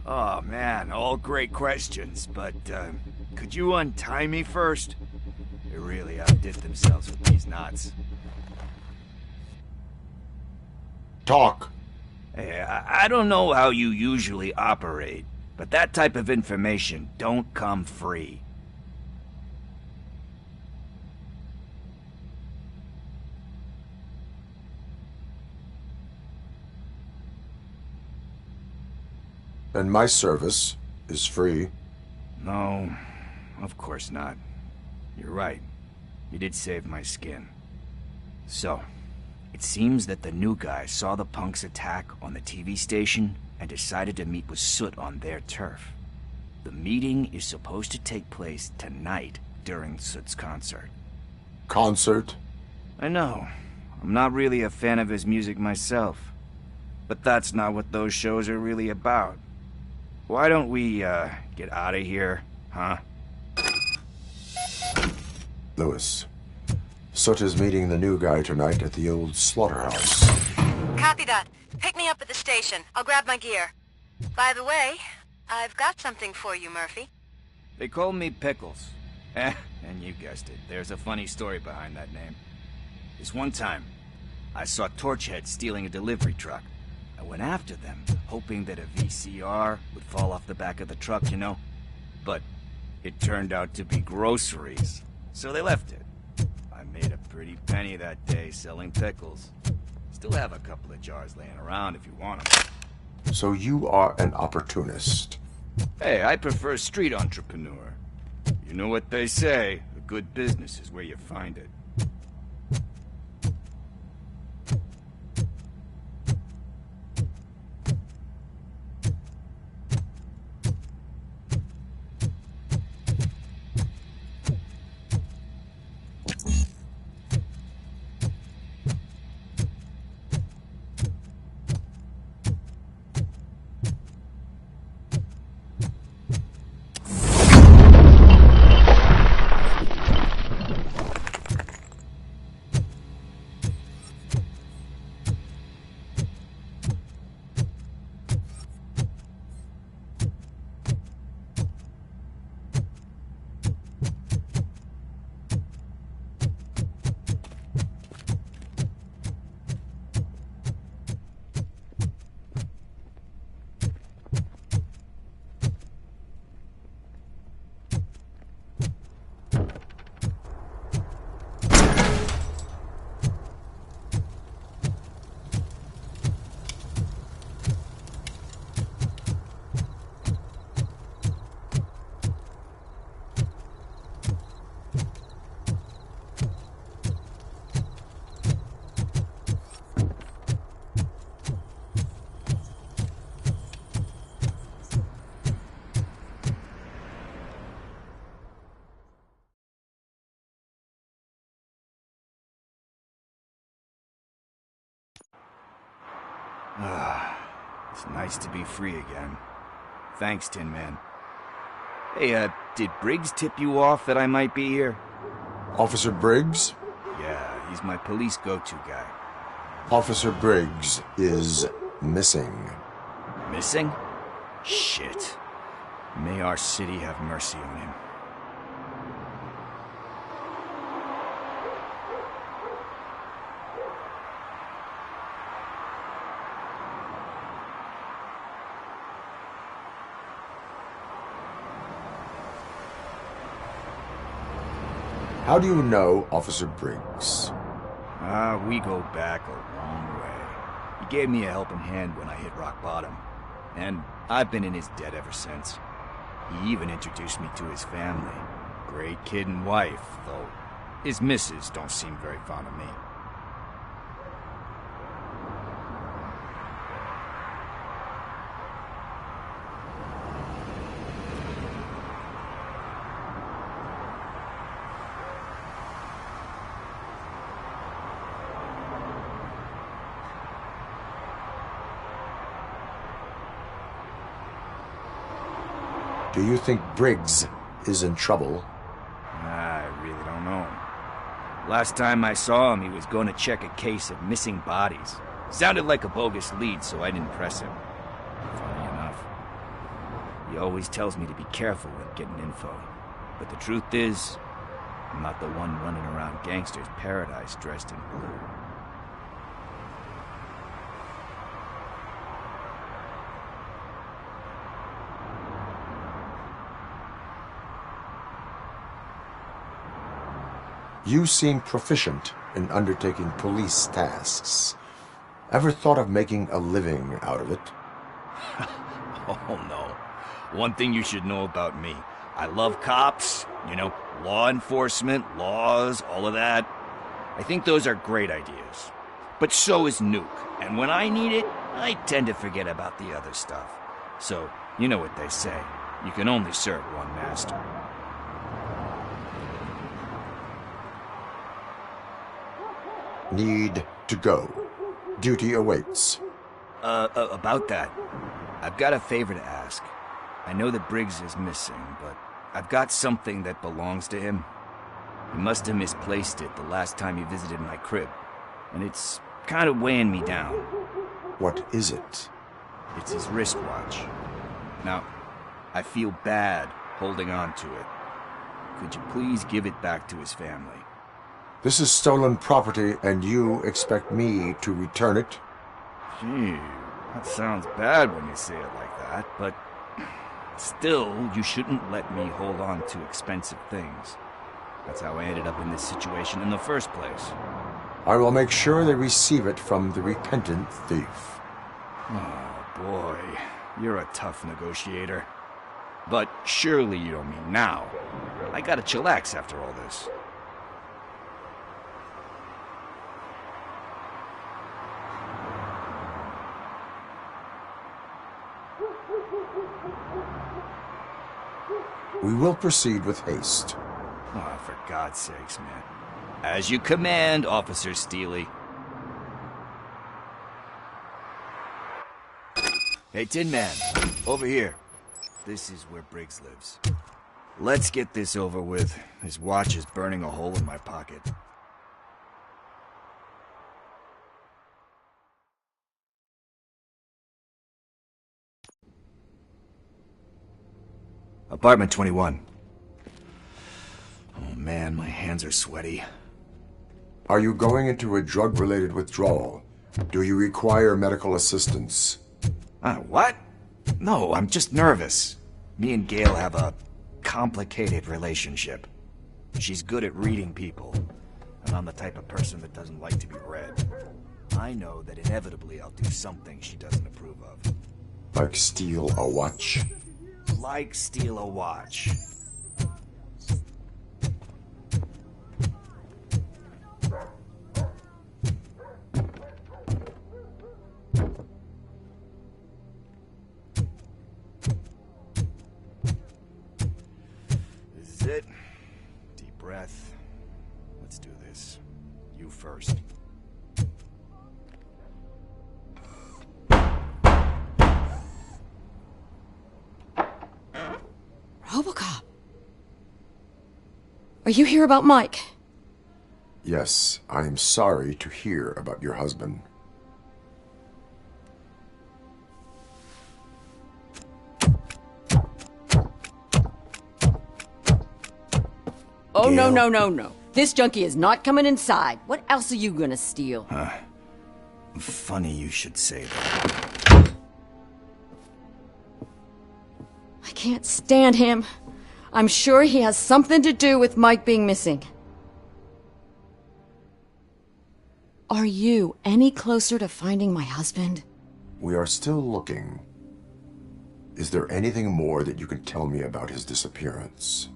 Oh man, all great questions, but could you untie me first? They really outdid themselves with these knots. Talk. Hey, I don't know how you usually operate, but that type of information don't come free. And my service is free. No, of course not. You're right. You did save my skin. So, it seems that the new guy saw the punks' attack on the TV station and decided to meet with Soot on their turf. The meeting is supposed to take place tonight during Soot's concert. Concert? I know. I'm not really a fan of his music myself. But that's not what those shows are really about. Why don't we, get out of here, huh? Lewis. Soot is meeting the new guy tonight at the old slaughterhouse. Copy that. Pick me up at the station. I'll grab my gear. By the way, I've got something for you, Murphy. They call me Pickles. And you guessed it, there's a funny story behind that name. This one time, I saw Torchhead stealing a delivery truck. I went after them, hoping that a VCR would fall off the back of the truck, you know? But it turned out to be groceries, so they left it. I made a pretty penny that day selling pickles. Still have a couple of jars laying around if you want them. So you are an opportunist. Hey, I prefer street entrepreneur. You know what they say, a good business is where you find it. It's nice to be free again. Thanks, Tin Man. Hey, did Briggs tip you off that I might be here? Officer Briggs? Yeah, he's my police go-to guy. Officer Briggs is missing. Missing? Shit. May our city have mercy on him. How do you know Officer Briggs? We go back a long way. He gave me a helping hand when I hit rock bottom. And I've been in his debt ever since. He even introduced me to his family. Great kid and wife, though his missus don't seem very fond of me. Do you think Briggs is in trouble? I really don't know. Last time I saw him, he was going to check a case of missing bodies. Sounded like a bogus lead, so I didn't press him. Funny enough. He always tells me to be careful when getting info. But the truth is, I'm not the one running around Gangster's Paradise dressed in blue. You seem proficient in undertaking police tasks. Ever thought of making a living out of it? Oh no. One thing you should know about me. I love cops, law enforcement, laws, all of that. I think those are great ideas. But so is Nuke, and when I need it, I tend to forget about the other stuff. So, you know what they say. You can only serve one master. Need to go. Duty awaits. About that, I've got a favor to ask. I know that Briggs is missing, but I've got something that belongs to him. He must have misplaced it the last time he visited my crib, and it's kind of weighing me down. What is it? It's his wristwatch. Now, I feel bad holding on to it. Could you please give it back to his family? This is stolen property, and you expect me to return it? Gee, that sounds bad when you say it like that, but still, you shouldn't let me hold on to expensive things. That's how I ended up in this situation in the first place. I will make sure they receive it from the repentant thief. Oh, boy. You're a tough negotiator. But surely you don't mean now. I gotta chillax after all this. We will proceed with haste. Oh, for God's sakes, man. As you command, Officer Steely. Hey, Tin Man, over here. This is where Briggs lives. Let's get this over with. His watch is burning a hole in my pocket. Apartment 21. Oh man, my hands are sweaty. Are you going into a drug-related withdrawal? Do you require medical assistance? What? No, I'm just nervous. Me and Gail have a complicated relationship. She's good at reading people, and I'm the type of person that doesn't like to be read. I know that inevitably I'll do something she doesn't approve of. Like steal a watch? Like steal a watch. This is it. Deep breath. Let's do this. You first. Robo Cop. Are you here about Mike? Yes, I am sorry to hear about your husband. Oh, no, no, no, no. This junkie is not coming inside. What else are you gonna steal? Funny you should say that. I can't stand him. I'm sure he has something to do with Mike being missing. Are you any closer to finding my husband? We are still looking. Is there anything more that you can tell me about his disappearance?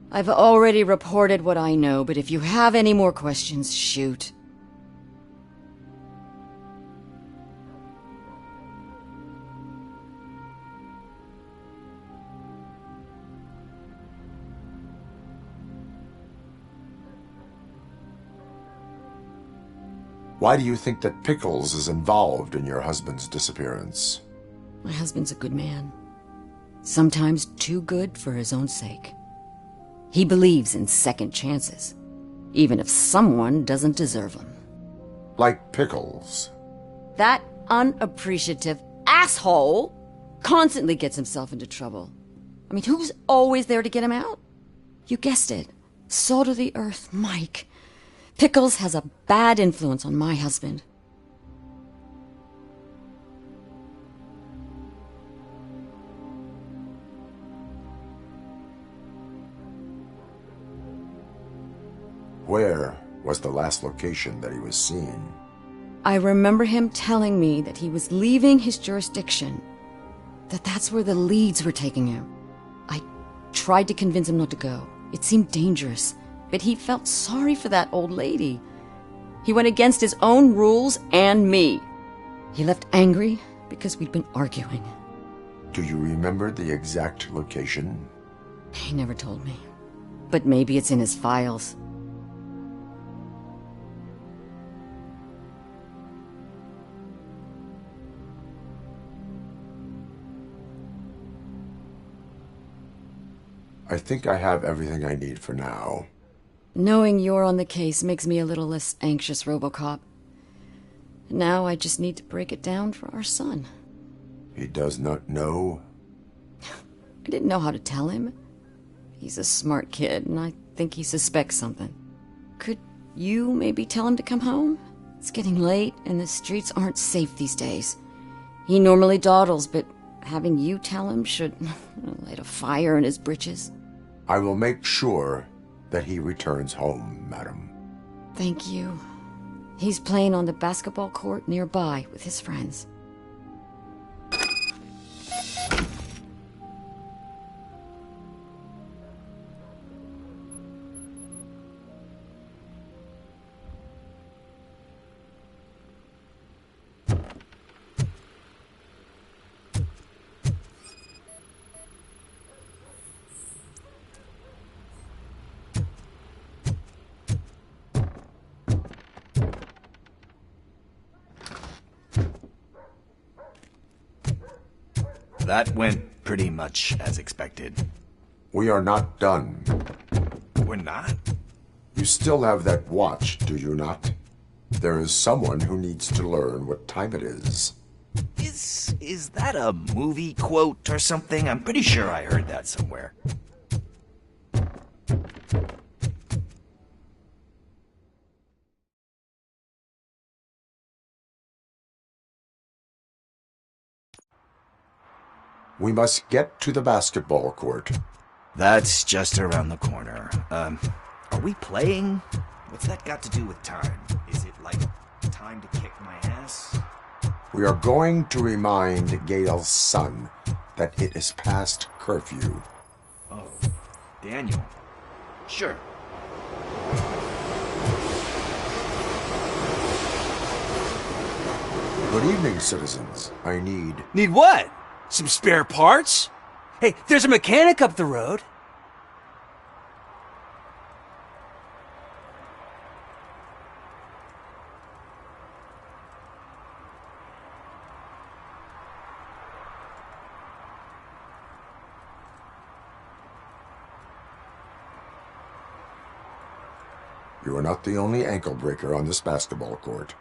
I've already reported what I know, but if you have any more questions, shoot. Why do you think that Pickles is involved in your husband's disappearance? My husband's a good man. Sometimes too good for his own sake. He believes in second chances. even if someone doesn't deserve them. Like Pickles. That unappreciative asshole constantly gets himself into trouble. I mean, who's always there to get him out? You guessed it. Salt of the earth, Mike. Pickles has a bad influence on my husband. Where was the last location that he was seen? I remember him telling me that he was leaving his jurisdiction, that's where the leads were taking him. I tried to convince him not to go. It seemed dangerous, but he felt sorry for that old lady. He went against his own rules and me. He left angry because we'd been arguing. Do you remember the exact location? He never told me, but maybe it's in his files. I think I have everything I need for now. Knowing you're on the case makes me a little less anxious, Robo Cop. Now I just need to break it down for our son. He does not know? I didn't know how to tell him. He's a smart kid, and I think he suspects something. Could you maybe tell him to come home? It's getting late, and the streets aren't safe these days. He normally dawdles, but having you tell him should light a fire in his britches. I will make sure that he returns home, madam. Thank you. He's playing on the basketball court nearby with his friends. That went pretty much as expected. We are not done. We're not? You still have that watch, do you not? There is someone who needs to learn what time it is. Is that a movie quote or something? I'm pretty sure I heard that somewhere. We must get to the basketball court. That's just around the corner. Are we playing? What's that got to do with time? Is it like time to kick my ass? We are going to remind Gail's son that it is past curfew. Oh, Daniel. Sure. Good evening, citizens. I need... Need what? Some spare parts? Hey, there's a mechanic up the road. You are not the only ankle breaker on this basketball court.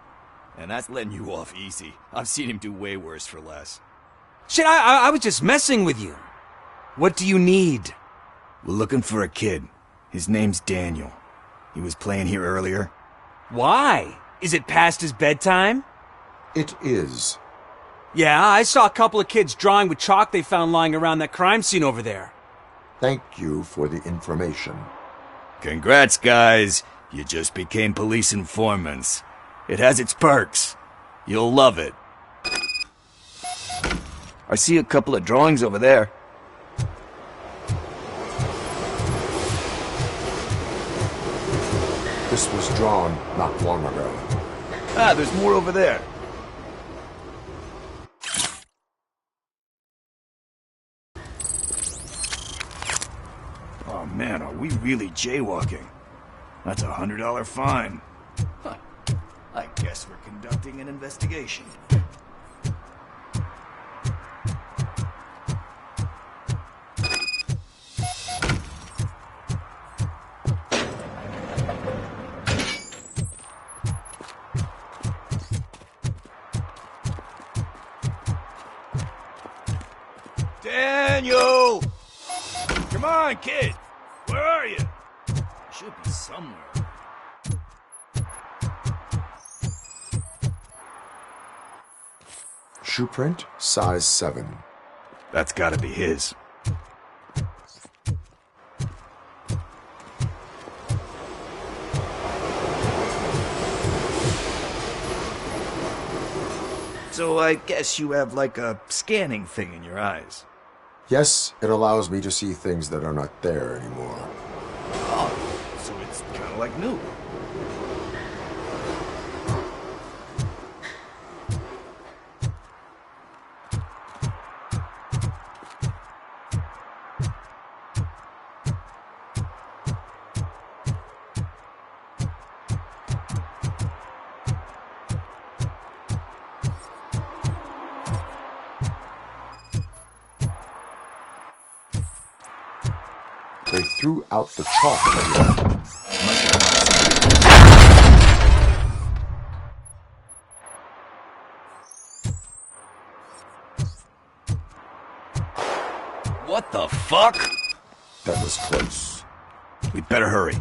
And that's letting you off easy. I've seen him do way worse for less. Shit, I was just messing with you. What do you need? We're looking for a kid. His name's Daniel. He was playing here earlier. Why? Is it past his bedtime? It is. Yeah, I saw a couple of kids drawing with chalk they found lying around that crime scene over there. Thank you for the information. Congrats, guys. You just became police informants. It has its perks. You'll love it. I see a couple of drawings over there. This was drawn not long ago. Ah, there's more over there. Oh man, are we really jaywalking? That's a $100 fine. Huh. I guess we're conducting an investigation. Daniel! Come on, kid! Where are you? You should be somewhere. Shoe print, size 7. That's gotta be his. So I guess you have like a scanning thing in your eyes. Yes, it allows me to see things that are not there anymore. Oh, so it's kind of like new. They threw out the chalk. What the fuck? That was close. We better hurry.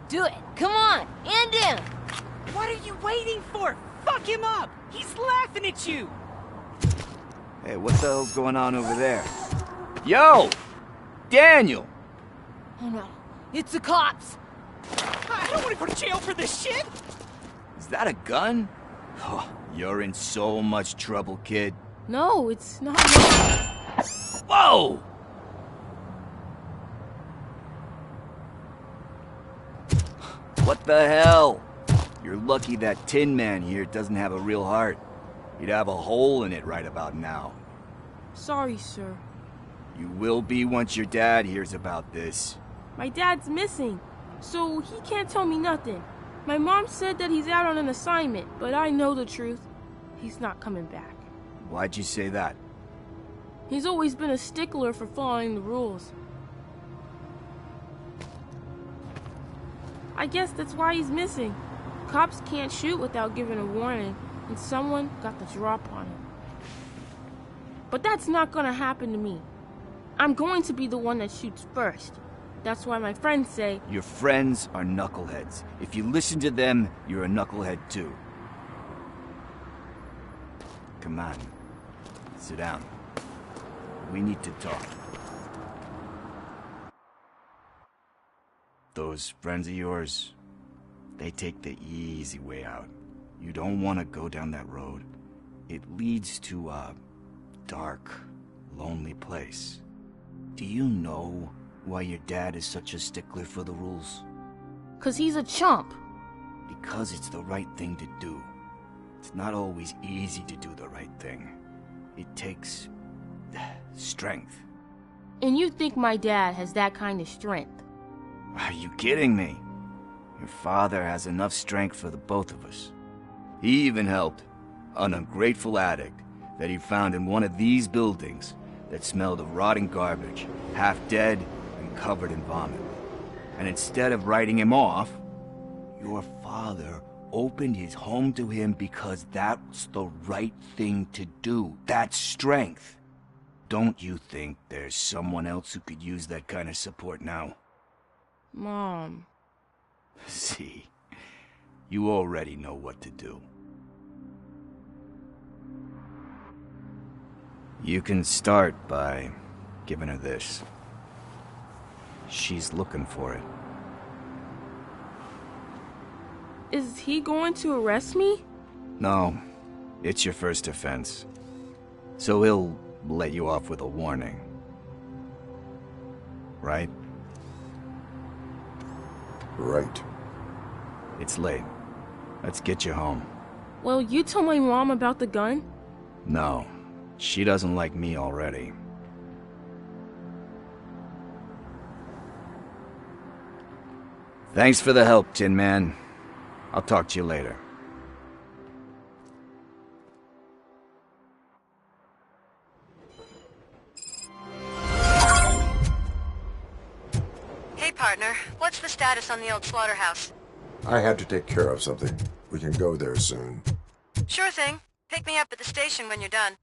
Do it. Come on. End him. What are you waiting for? Fuck him up! He's laughing at you! Hey, what the hell's going on over there? Yo! Daniel! Oh no. It's the cops. I don't want to go to jail for this shit! Is that a gun? Oh, you're in so much trouble, kid. No, it's not. Whoa! What the hell? You're lucky that Tin Man here doesn't have a real heart. He'd have a hole in it right about now. Sorry, sir. You will be once your dad hears about this. My dad's missing, so he can't tell me nothing. My mom said that he's out on an assignment, but I know the truth. He's not coming back. Why'd you say that? He's always been a stickler for following the rules. I guess that's why he's missing. Cops can't shoot without giving a warning, and someone got the drop on him. But that's not gonna happen to me. I'm going to be the one that shoots first. That's why my friends say... Your friends are knuckleheads. If you listen to them, you're a knucklehead too. Come on. Sit down. We need to talk. Those friends of yours, they take the easy way out. You don't want to go down that road. It leads to a dark, lonely place. Do you know why your dad is such a stickler for the rules? 'Cause he's a chump. Because it's the right thing to do. It's not always easy to do the right thing. It takes strength. And you think my dad has that kind of strength? Are you kidding me? Your father has enough strength for the both of us. He even helped an ungrateful addict that he found in one of these buildings that smelled of rotting garbage, half dead and covered in vomit. And instead of writing him off, your father opened his home to him because that's the right thing to do. That's strength. Don't you think there's someone else who could use that kind of support now? Mom. See, you already know what to do. You can start by giving her this. She's looking for it. Is he going to arrest me? No, it's your first offense. So he'll let you off with a warning. Right? Right. It's late. Let's get you home. Well, you told my mom about the gun? No, she doesn't like me already. Thanks for the help, Tin Man. I'll talk to you later. partner. What's the status on the old slaughterhouse? I had to take care of something. We can go there soon. Sure thing. Pick me up at the station when you're done.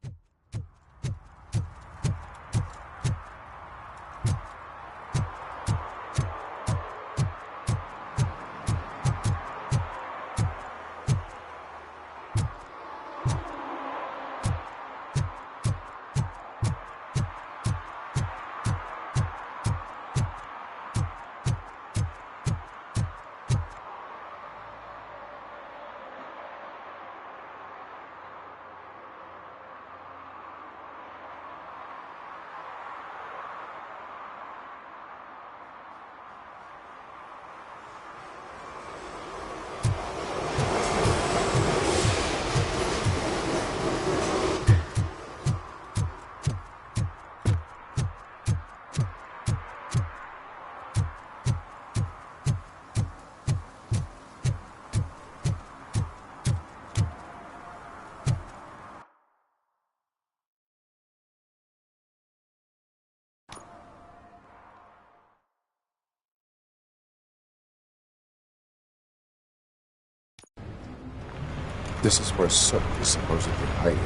This is where Soot is supposedly hiding.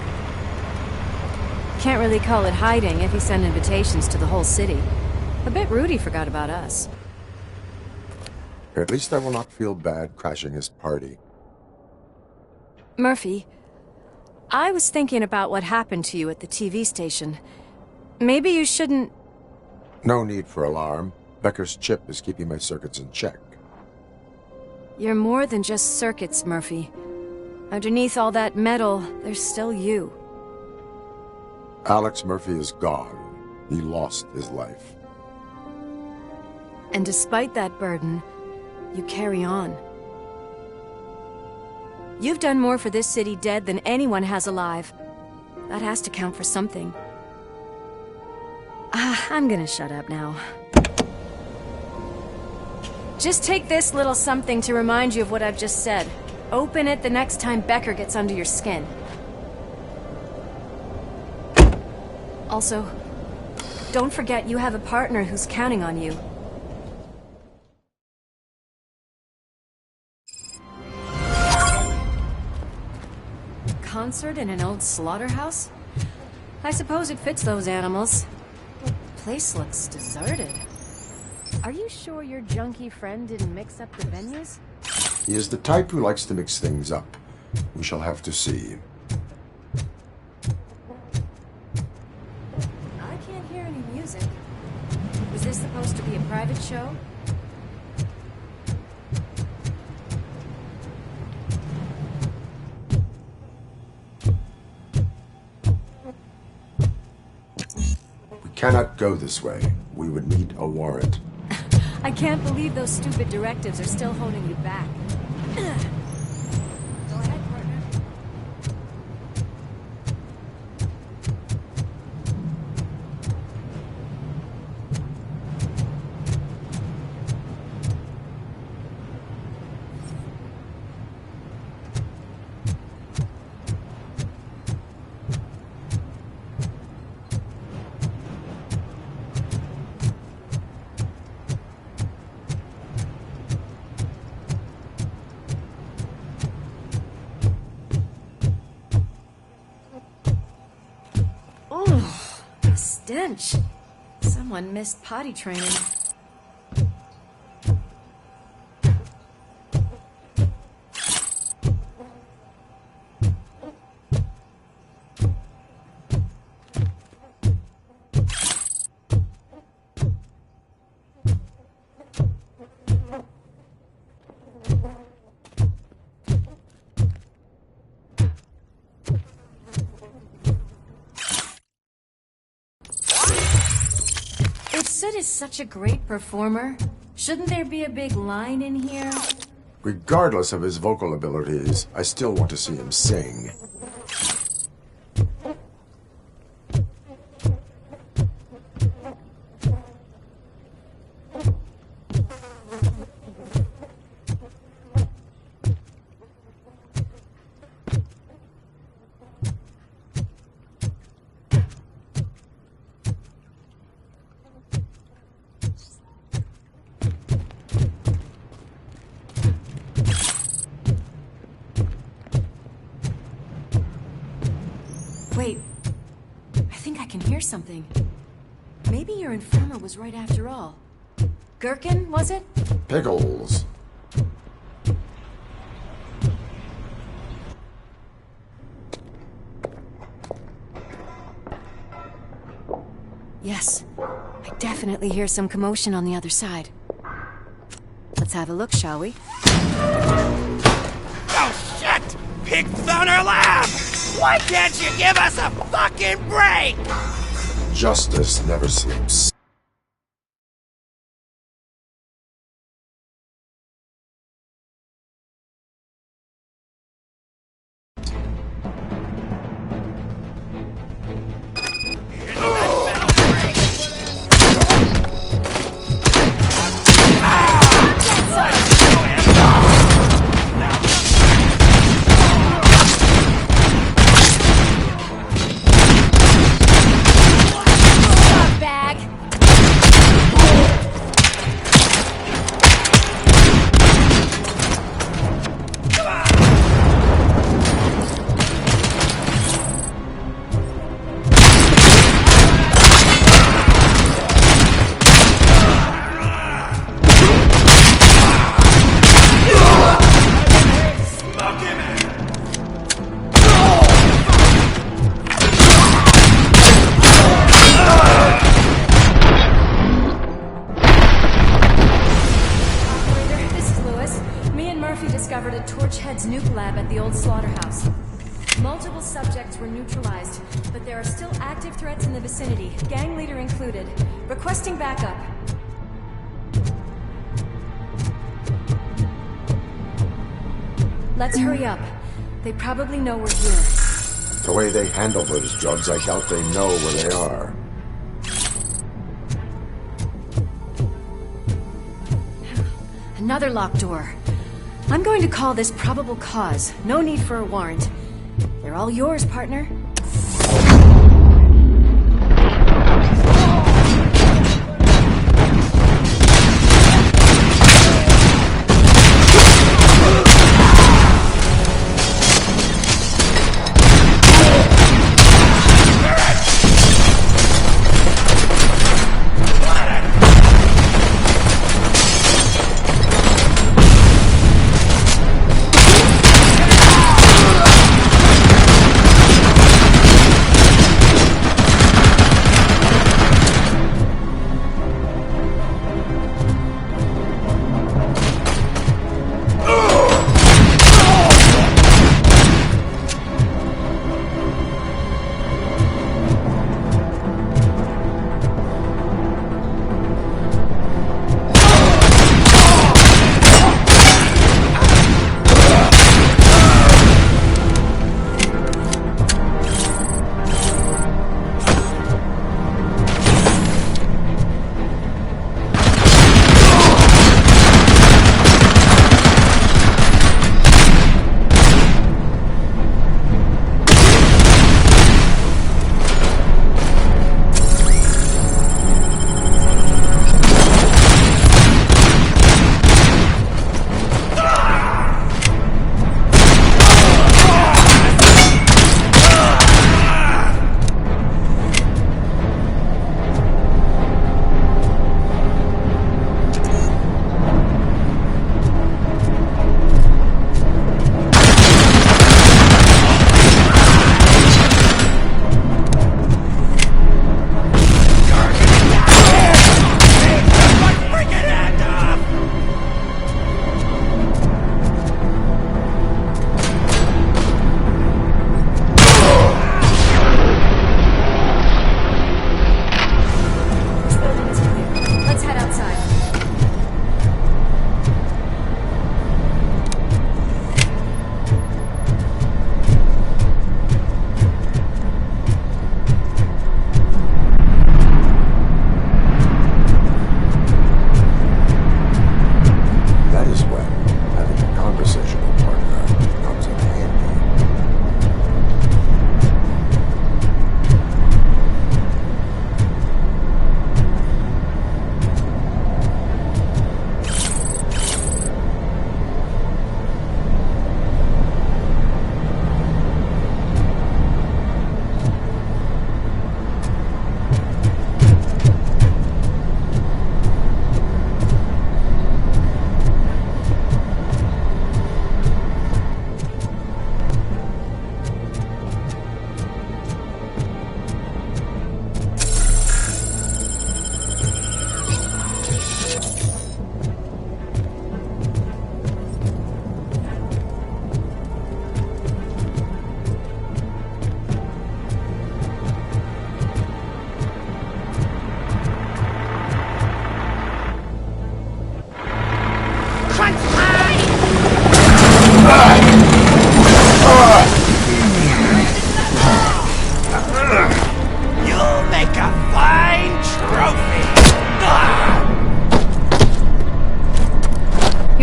Can't really call it hiding if he sent invitations to the whole city. A bit rude he forgot about us. At least I will not feel bad crashing his party. Murphy, I was thinking about what happened to you at the TV station. Maybe you shouldn't... No need for alarm. Becker's chip is keeping my circuits in check. You're more than just circuits, Murphy. Underneath all that metal, there's still you. Alex Murphy is gone. He lost his life. And despite that burden, you carry on. You've done more for this city dead than anyone has alive. That has to count for something. I'm gonna shut up now. Just take this little something to remind you of what I've just said. Open it the next time Becker gets under your skin. Also, don't forget you have a partner who's counting on you. Concert in an old slaughterhouse? I suppose it fits those animals. Place looks deserted. Are you sure your junkie friend didn't mix up the venues? He is the type who likes to mix things up. We shall have to see. I can't hear any music. Was this supposed to be a private show? We cannot go this way. We would need a warrant. I can't believe those stupid directives are still holding you back. Go ahead, partner. Stench. Someone missed potty training. Sid is such a great performer. Shouldn't there be a big line in here? Regardless of his vocal abilities, I still want to see him sing. think I can hear something. Maybe your informer was right after all. Gherkin, was it? Pickles. Yes. I definitely hear some commotion on the other side. Let's have a look, shall we? Oh, shit! Pig found our lab! Why can't you give us a fucking break? Justice never sleeps. discovered a Torchhead's nuke lab at the old slaughterhouse. Multiple subjects were neutralized, but there are still active threats in the vicinity, gang leader included. Requesting backup. Let's hurry up. They probably know we're here. The way they handle those drugs, I doubt they know where they are. Another locked door. I'm going to call this probable cause. No need for a warrant. They're all yours, partner.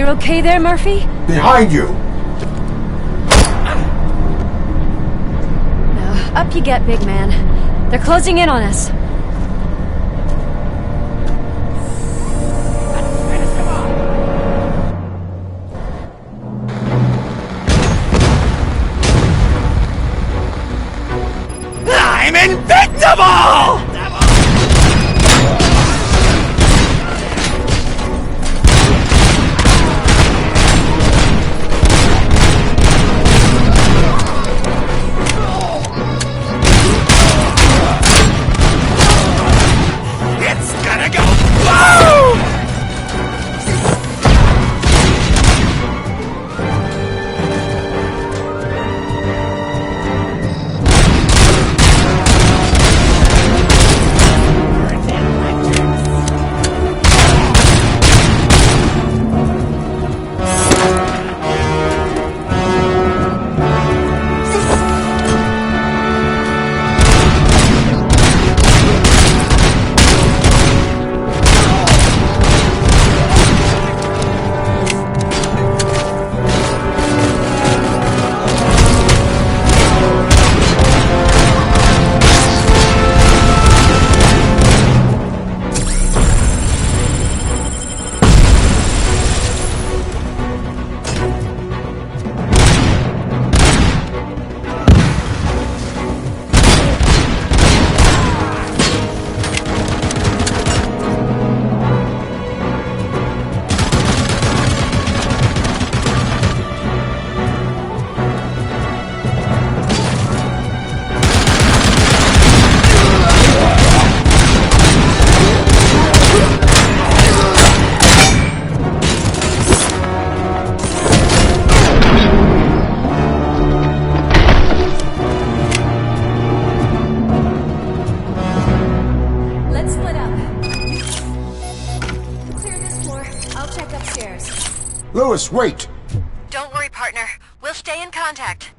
You okay there, Murphy? Behind you! Now, up you get, big man. They're closing in on us. I'm invincible! It's gonna go boom! Let's split up. Clear this floor. I'll check upstairs. Lewis, wait! Don't worry, partner. We'll stay in contact.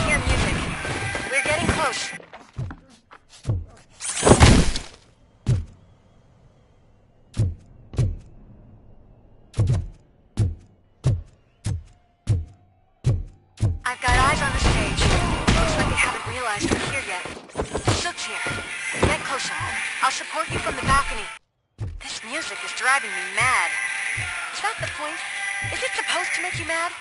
Hear music. We're getting close. I've got eyes on the stage. Looks like they haven't realized we're here yet. Sook's here. Get closer. I'll support you from the balcony. This music is driving me mad. Is that the point? Is it supposed to make you mad?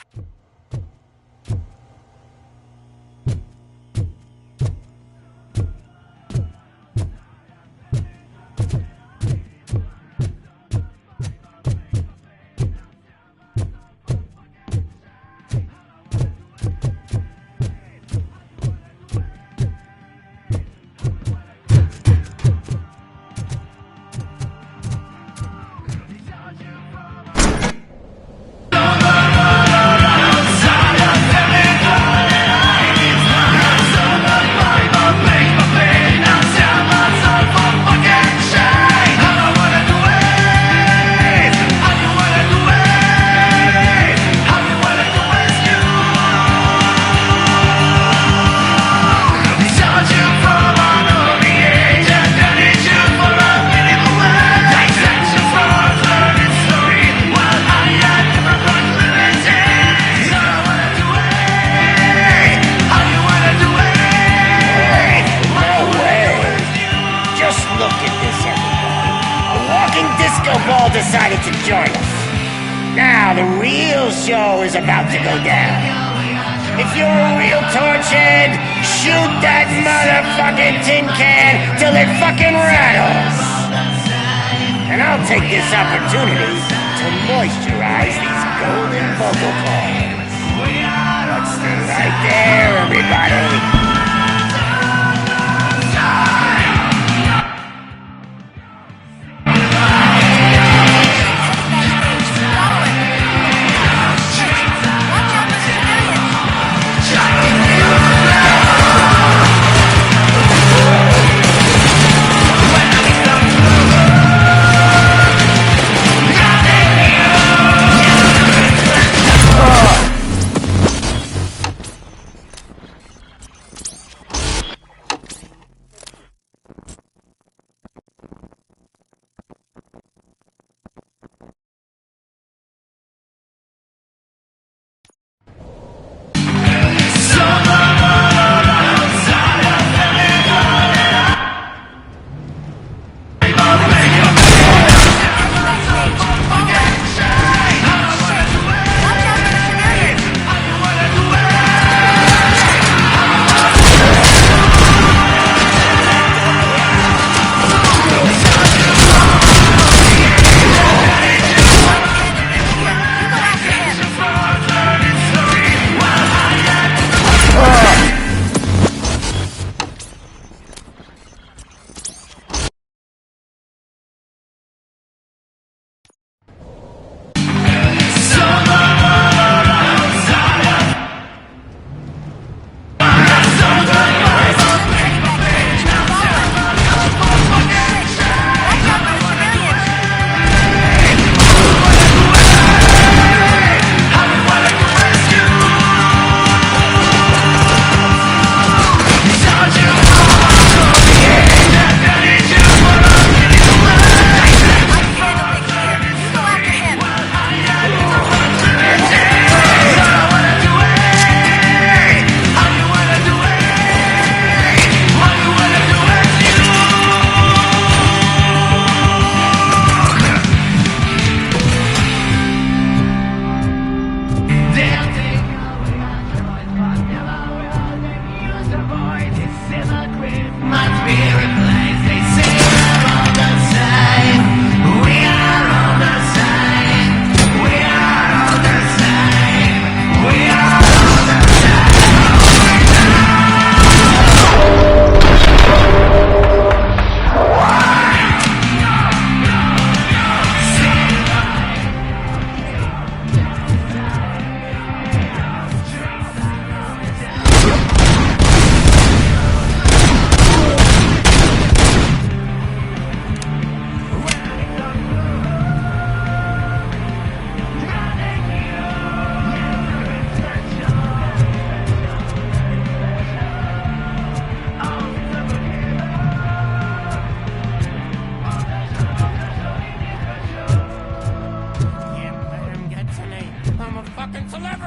all decided to join us. Now the real show is about to go down. If you're a real torchhead, shoot that motherfucking tin can till it fucking rattles. And I'll take this opportunity to moisturize these golden vocal cords. Let's stay right there, everybody.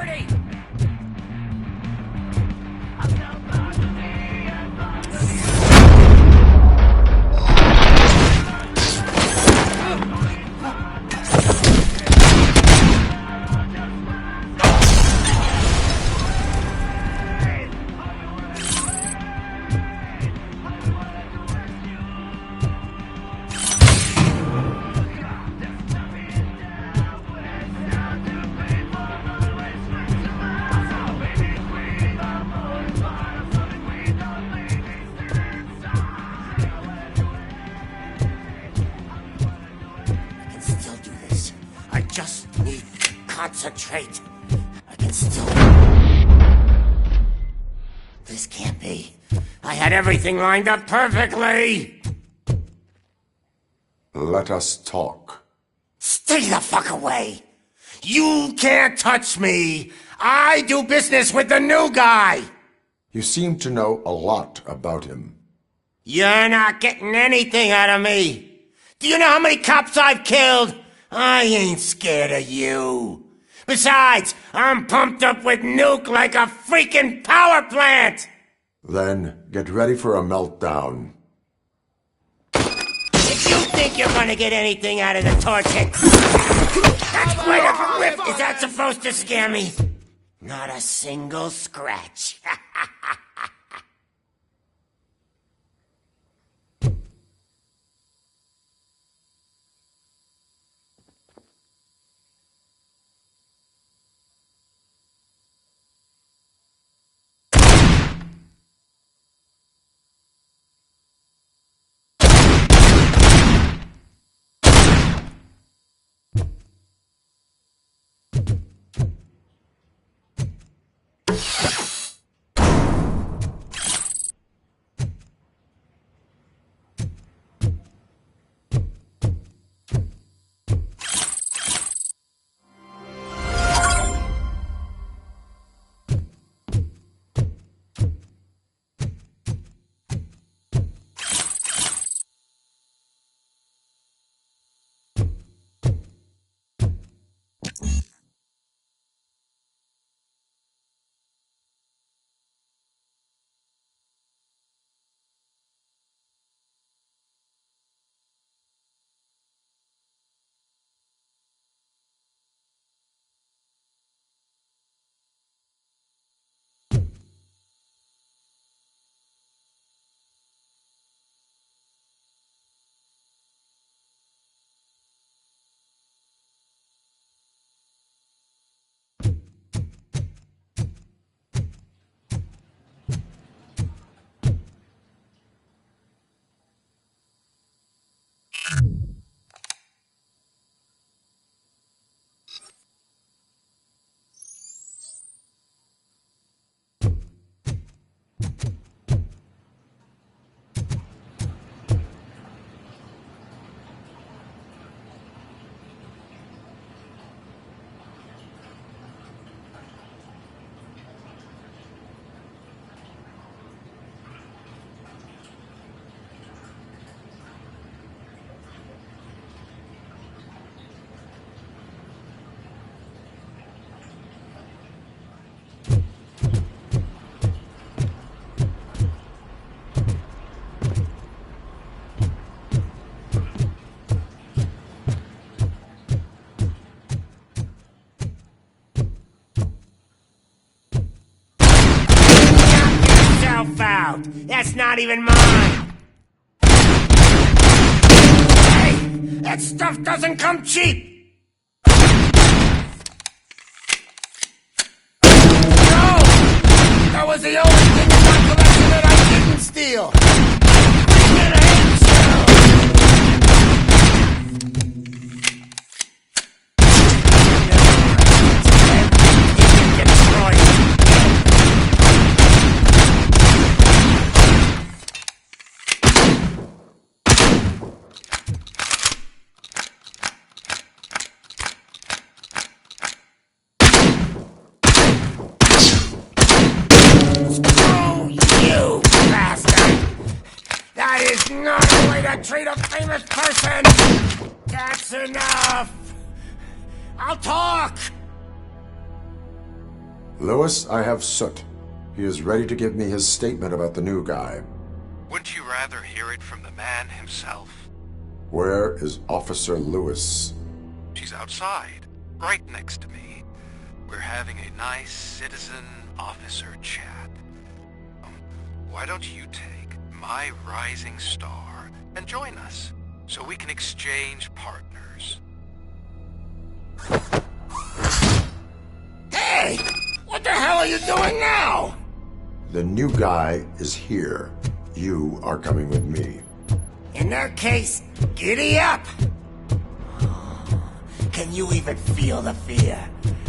property! Concentrate. I can still... This can't be. I had everything lined up perfectly! Let us talk. Stay the fuck away! You can't touch me! I do business with the new guy! You seem to know a lot about him. You're not getting anything out of me! Do you know how many cops I've killed? I ain't scared of you. Besides, I'm pumped up with nuke like a freaking power plant! Then get ready for a meltdown. If you think you're gonna get anything out of the torch head... That's quite a whip! Is that supposed to scare me? Not a single scratch. Out. That's not even mine! Hey! That stuff doesn't come cheap! No! That was the only thing in my collection that I didn't steal! Get a not a way to treat a famous person! That's enough! I'll talk! Lewis, I have Soot. He is ready to give me his statement about the new guy. Wouldn't you rather hear it from the man himself? Where is Officer Lewis? She's outside, right next to me. We're having a nice citizen-officer chat. Why don't you take my rising star and join us, so we can exchange partners? Hey! What the hell are you doing now? The new guy is here. You are coming with me. In that case, giddy up! Can you even feel the fear?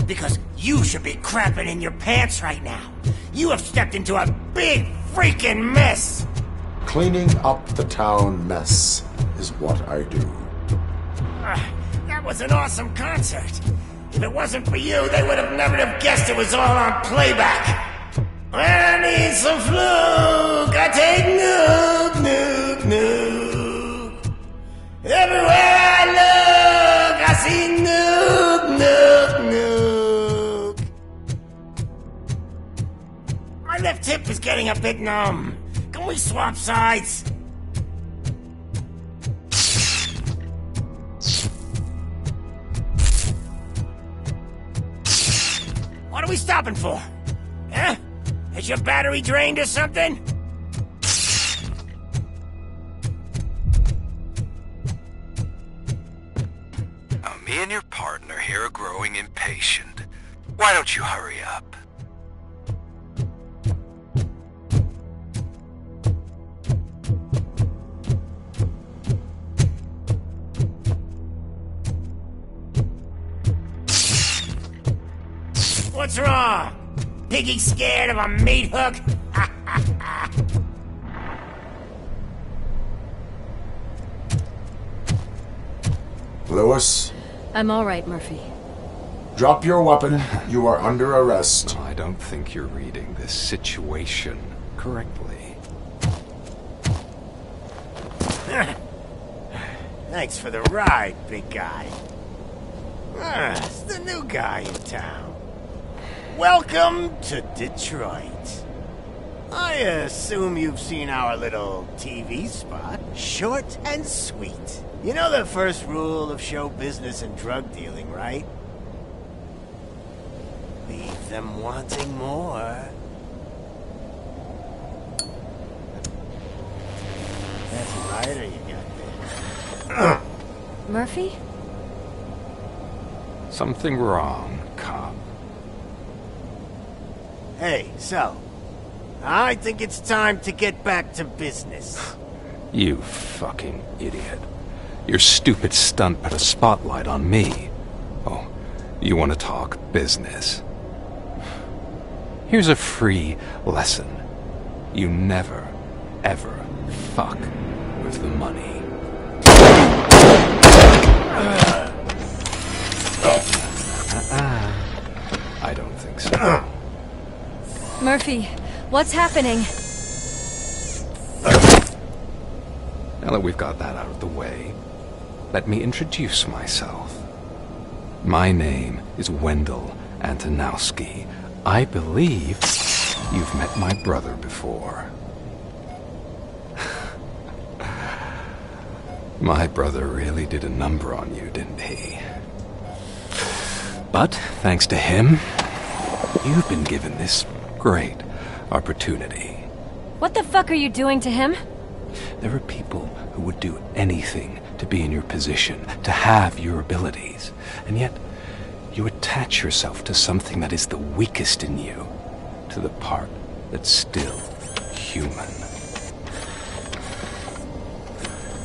Because you should be crapping in your pants right now. You have stepped into a big freaking mess! Cleaning up the town mess is what I do. That was an awesome concert. If it wasn't for you, they would have never have guessed it was all on playback. When I need some fluke, I take Nuke, Nuke, Nuke. Everywhere I look, I see Nuke, Nuke, Nuke. My left hip is getting a bit numb. Can we swap sides? What are we stopping for? Huh? Is your battery drained or something? Now, me and your partner here are growing impatient. Why don't you hurry up? What's wrong? Piggy scared of a meat hook? Lewis? I'm all right, Murphy. Drop your weapon. You are under arrest. I don't think you're reading this situation correctly. Thanks for the ride, big guy. It's the new guy in town. Welcome to Detroit. I assume you've seen our little TV spot. Short and sweet. You know the first rule of show business and drug dealing, right? Leave them wanting more. That's a lighter you got there. Murphy? Something wrong, cop. Hey, so, I think it's time to get back to business. You fucking idiot. Your stupid stunt put a spotlight on me. Oh, you want to talk business? Here's a free lesson. You never, ever fuck with the money. I don't think so. Murphy, what's happening? Now that we've got that out of the way, let me introduce myself. My name is Wendell Antonowski. I believe you've met my brother before. My brother really did a number on you, didn't he? But thanks to him, you've been given this great opportunity. What the fuck are you doing to him? There are people who would do anything to be in your position, to have your abilities, and yet you attach yourself to something that is the weakest in you, to the part that's still human.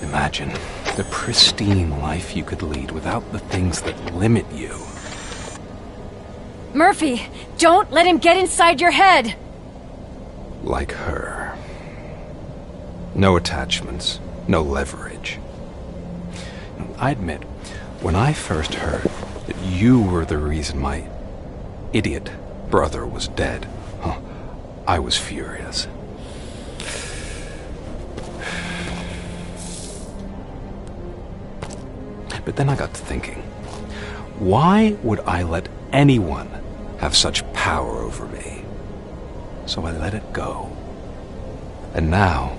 Imagine the pristine life you could lead without the things that limit you. Murphy, don't let him get inside your head! Like her. No attachments, no leverage. I admit, when I first heard that you were the reason my idiot brother was dead, I was furious. But then I got to thinking, why would I let anyone have such power over me. So I let it go. And now,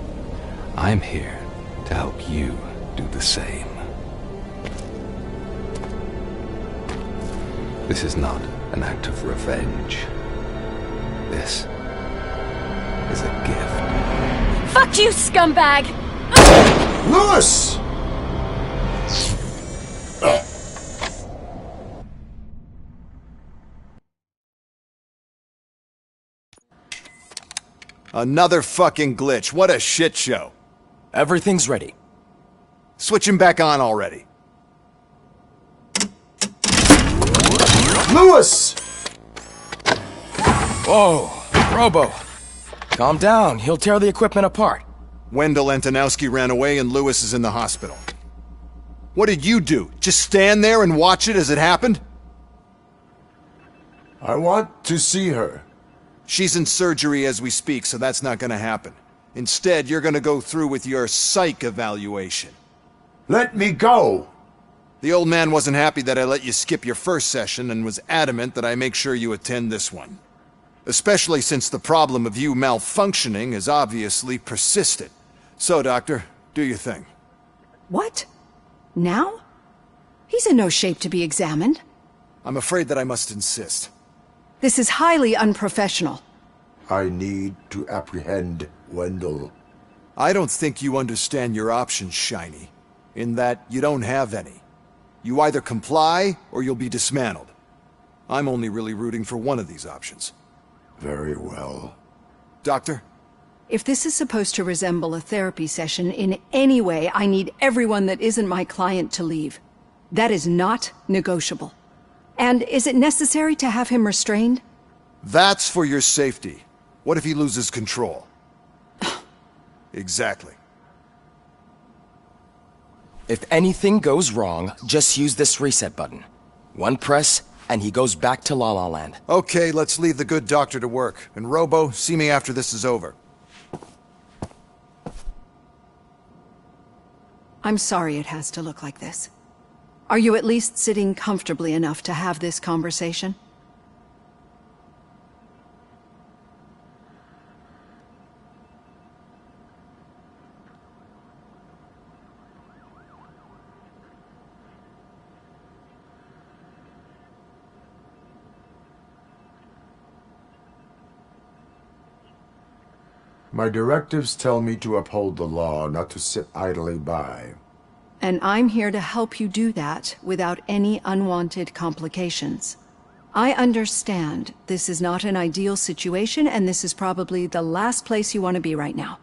I'm here to help you do the same. This is not an act of revenge. This is a gift. Fuck you, scumbag! Lewis! Another fucking glitch. What a shit show. Everything's ready. Switch him back on already. Lewis! Whoa, Robo. Calm down. He'll tear the equipment apart. Wendell Antonowski ran away and Lewis is in the hospital. What did you do? Just stand there and watch it as it happened? I want to see her. She's in surgery as we speak, so that's not gonna happen. Instead, you're gonna go through with your psych evaluation. Let me go! The old man wasn't happy that I let you skip your first session and was adamant that I make sure you attend this one. Especially since the problem of you malfunctioning has obviously persisted. So, Doctor, do your thing. What? Now? He's in no shape to be examined. I'm afraid that I must insist. This is highly unprofessional. I need to apprehend Wendell. I don't think you understand your options, Shiny. In that you don't have any. You either comply, or you'll be dismantled. I'm only really rooting for one of these options. Very well. Doctor? If this is supposed to resemble a therapy session in any way, I need everyone that isn't my client to leave. That is not negotiable. And is it necessary to have him restrained? That's for your safety. What if he loses control? Exactly. If anything goes wrong, just use this reset button. One press, and he goes back to La La Land. Okay, let's leave the good doctor to work. And Robo, see me after this is over. I'm sorry it has to look like this. Are you at least sitting comfortably enough to have this conversation? My directives tell me to uphold the law, not to sit idly by. And I'm here to help you do that without any unwanted complications. I understand this is not an ideal situation, and this is probably the last place you want to be right now.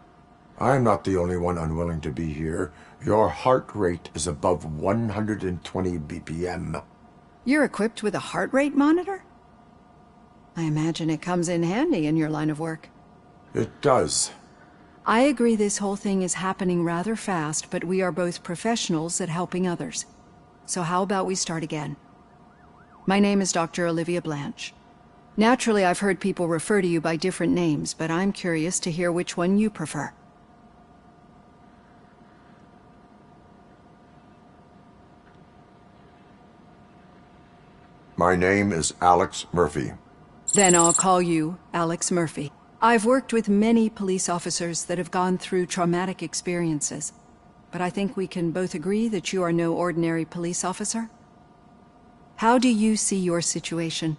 I'm not the only one unwilling to be here. Your heart rate is above 120 BPM. You're equipped with a heart rate monitor? I imagine it comes in handy in your line of work. It does. I agree this whole thing is happening rather fast, but we are both professionals at helping others. So how about we start again? My name is Dr. Olivia Blanche. Naturally, I've heard people refer to you by different names, but I'm curious to hear which one you prefer. My name is Alex Murphy. Then I'll call you Alex Murphy. I've worked with many police officers that have gone through traumatic experiences, but I think we can both agree that you are no ordinary police officer. How do you see your situation?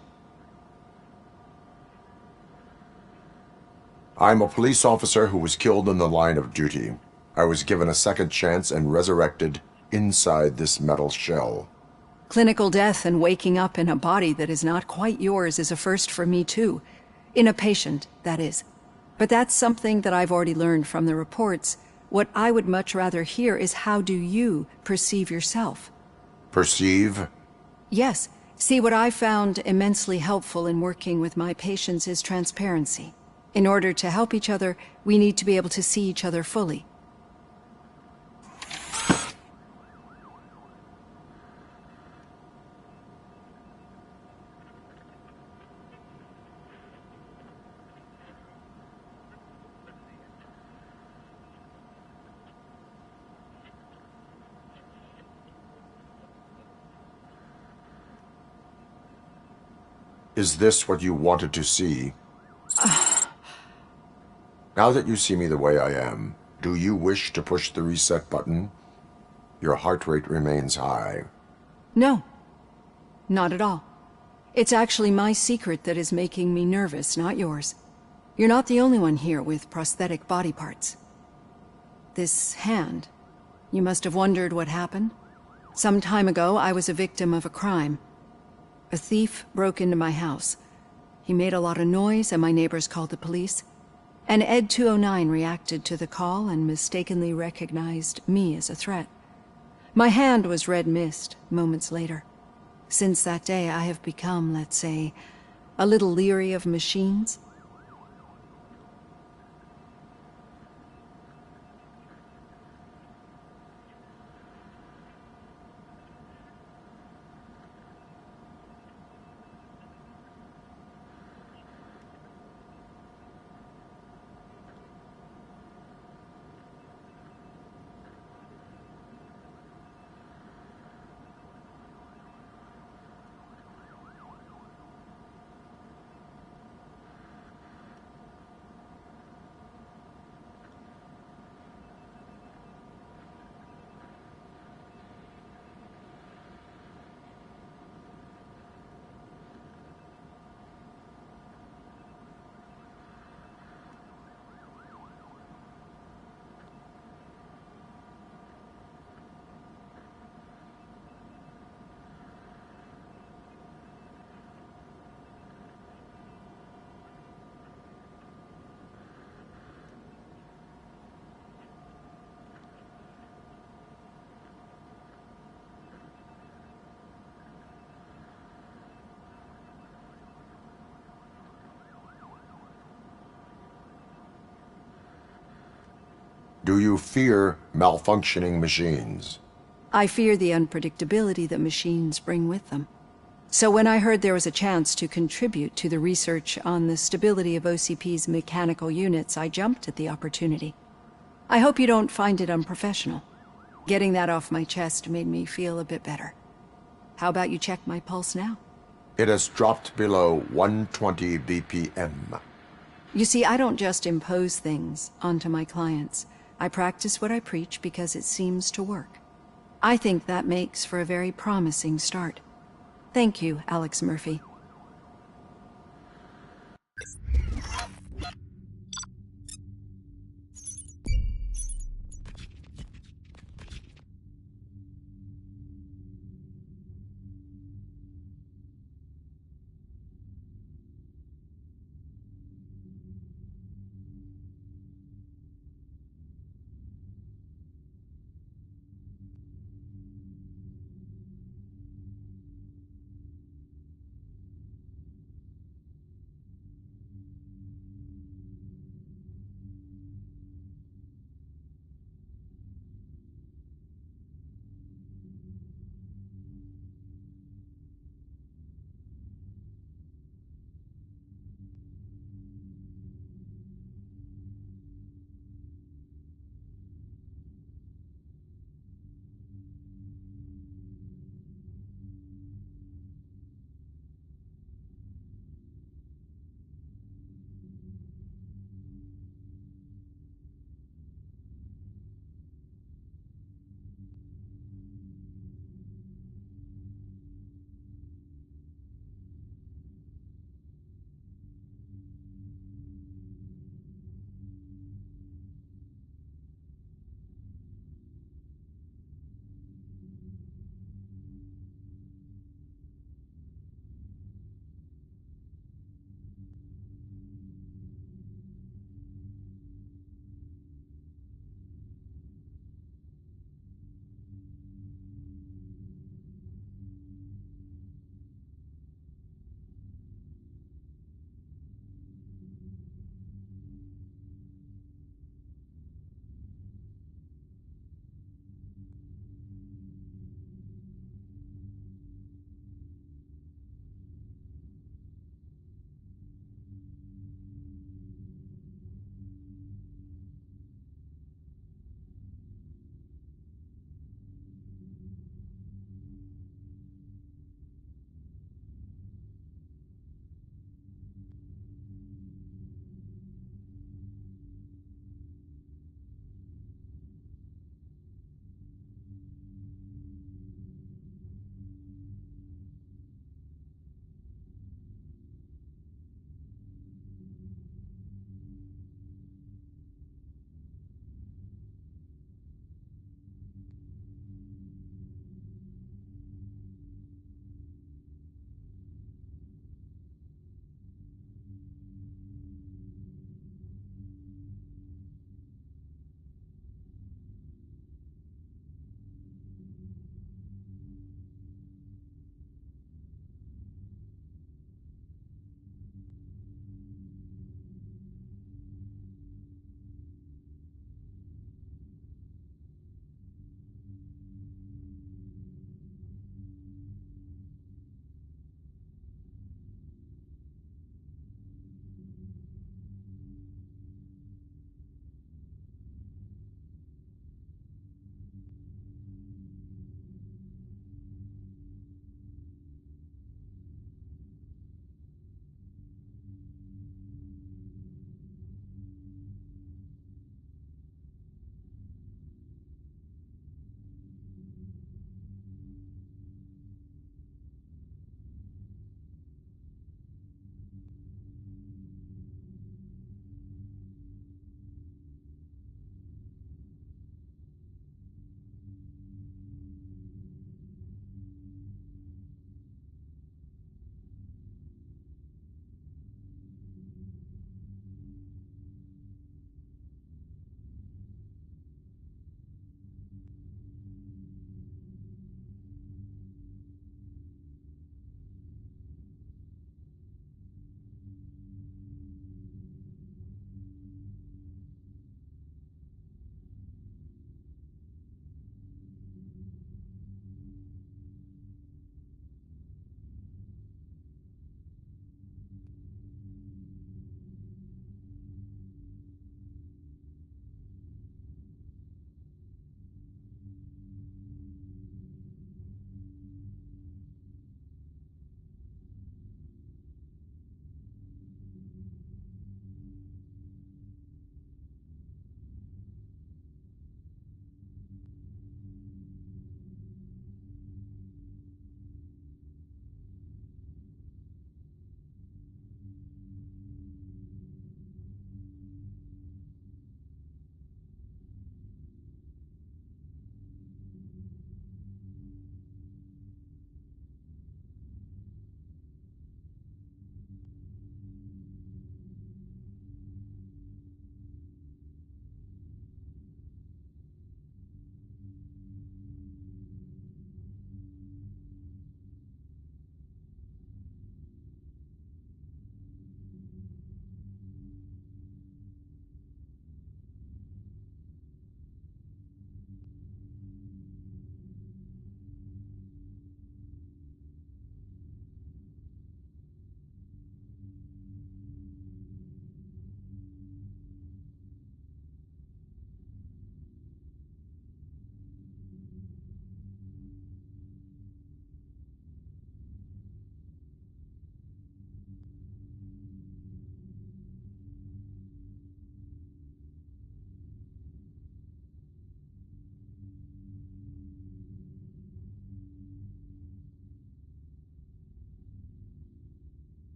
I'm a police officer who was killed in the line of duty. I was given a second chance and resurrected inside this metal shell. Clinical death and waking up in a body that is not quite yours is a first for me too. In a patient, that is. But that's something that I've already learned from the reports. What I would much rather hear is how do you perceive yourself? Perceive? Yes. See, what I found immensely helpful in working with my patients is transparency. In order to help each other, we need to be able to see each other fully. Is this what you wanted to see? Now that you see me the way I am, do you wish to push the reset button? Your heart rate remains high. No, not at all. It's actually my secret that is making me nervous, not yours. You're not the only one here with prosthetic body parts. This hand, you must have wondered what happened. Some time ago, I was a victim of a crime. A thief broke into my house. He made a lot of noise and my neighbors called the police. And Ed 209 reacted to the call and mistakenly recognized me as a threat. My hand was red mist moments later. Since that day, I have become, let's say, a little leery of machines. Do you fear malfunctioning machines? I fear the unpredictability that machines bring with them. So when I heard there was a chance to contribute to the research on the stability of OCP's mechanical units, I jumped at the opportunity. I hope you don't find it unprofessional. Getting that off my chest made me feel a bit better. How about you check my pulse now? It has dropped below 120 BPM. You see, I don't just impose things onto my clients. I practice what I preach because it seems to work. I think that makes for a very promising start. Thank you, Alex Murphy.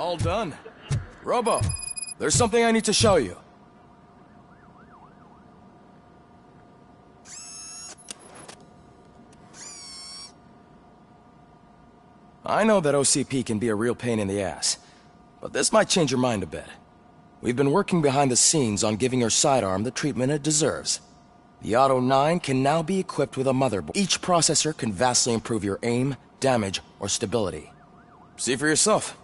All done. Robo, there's something I need to show you. I know that OCP can be a real pain in the ass, but this might change your mind a bit. We've been working behind the scenes on giving your sidearm the treatment it deserves. The Auto 9 can now be equipped with a motherboard. Each processor can vastly improve your aim, damage, or stability. See for yourself.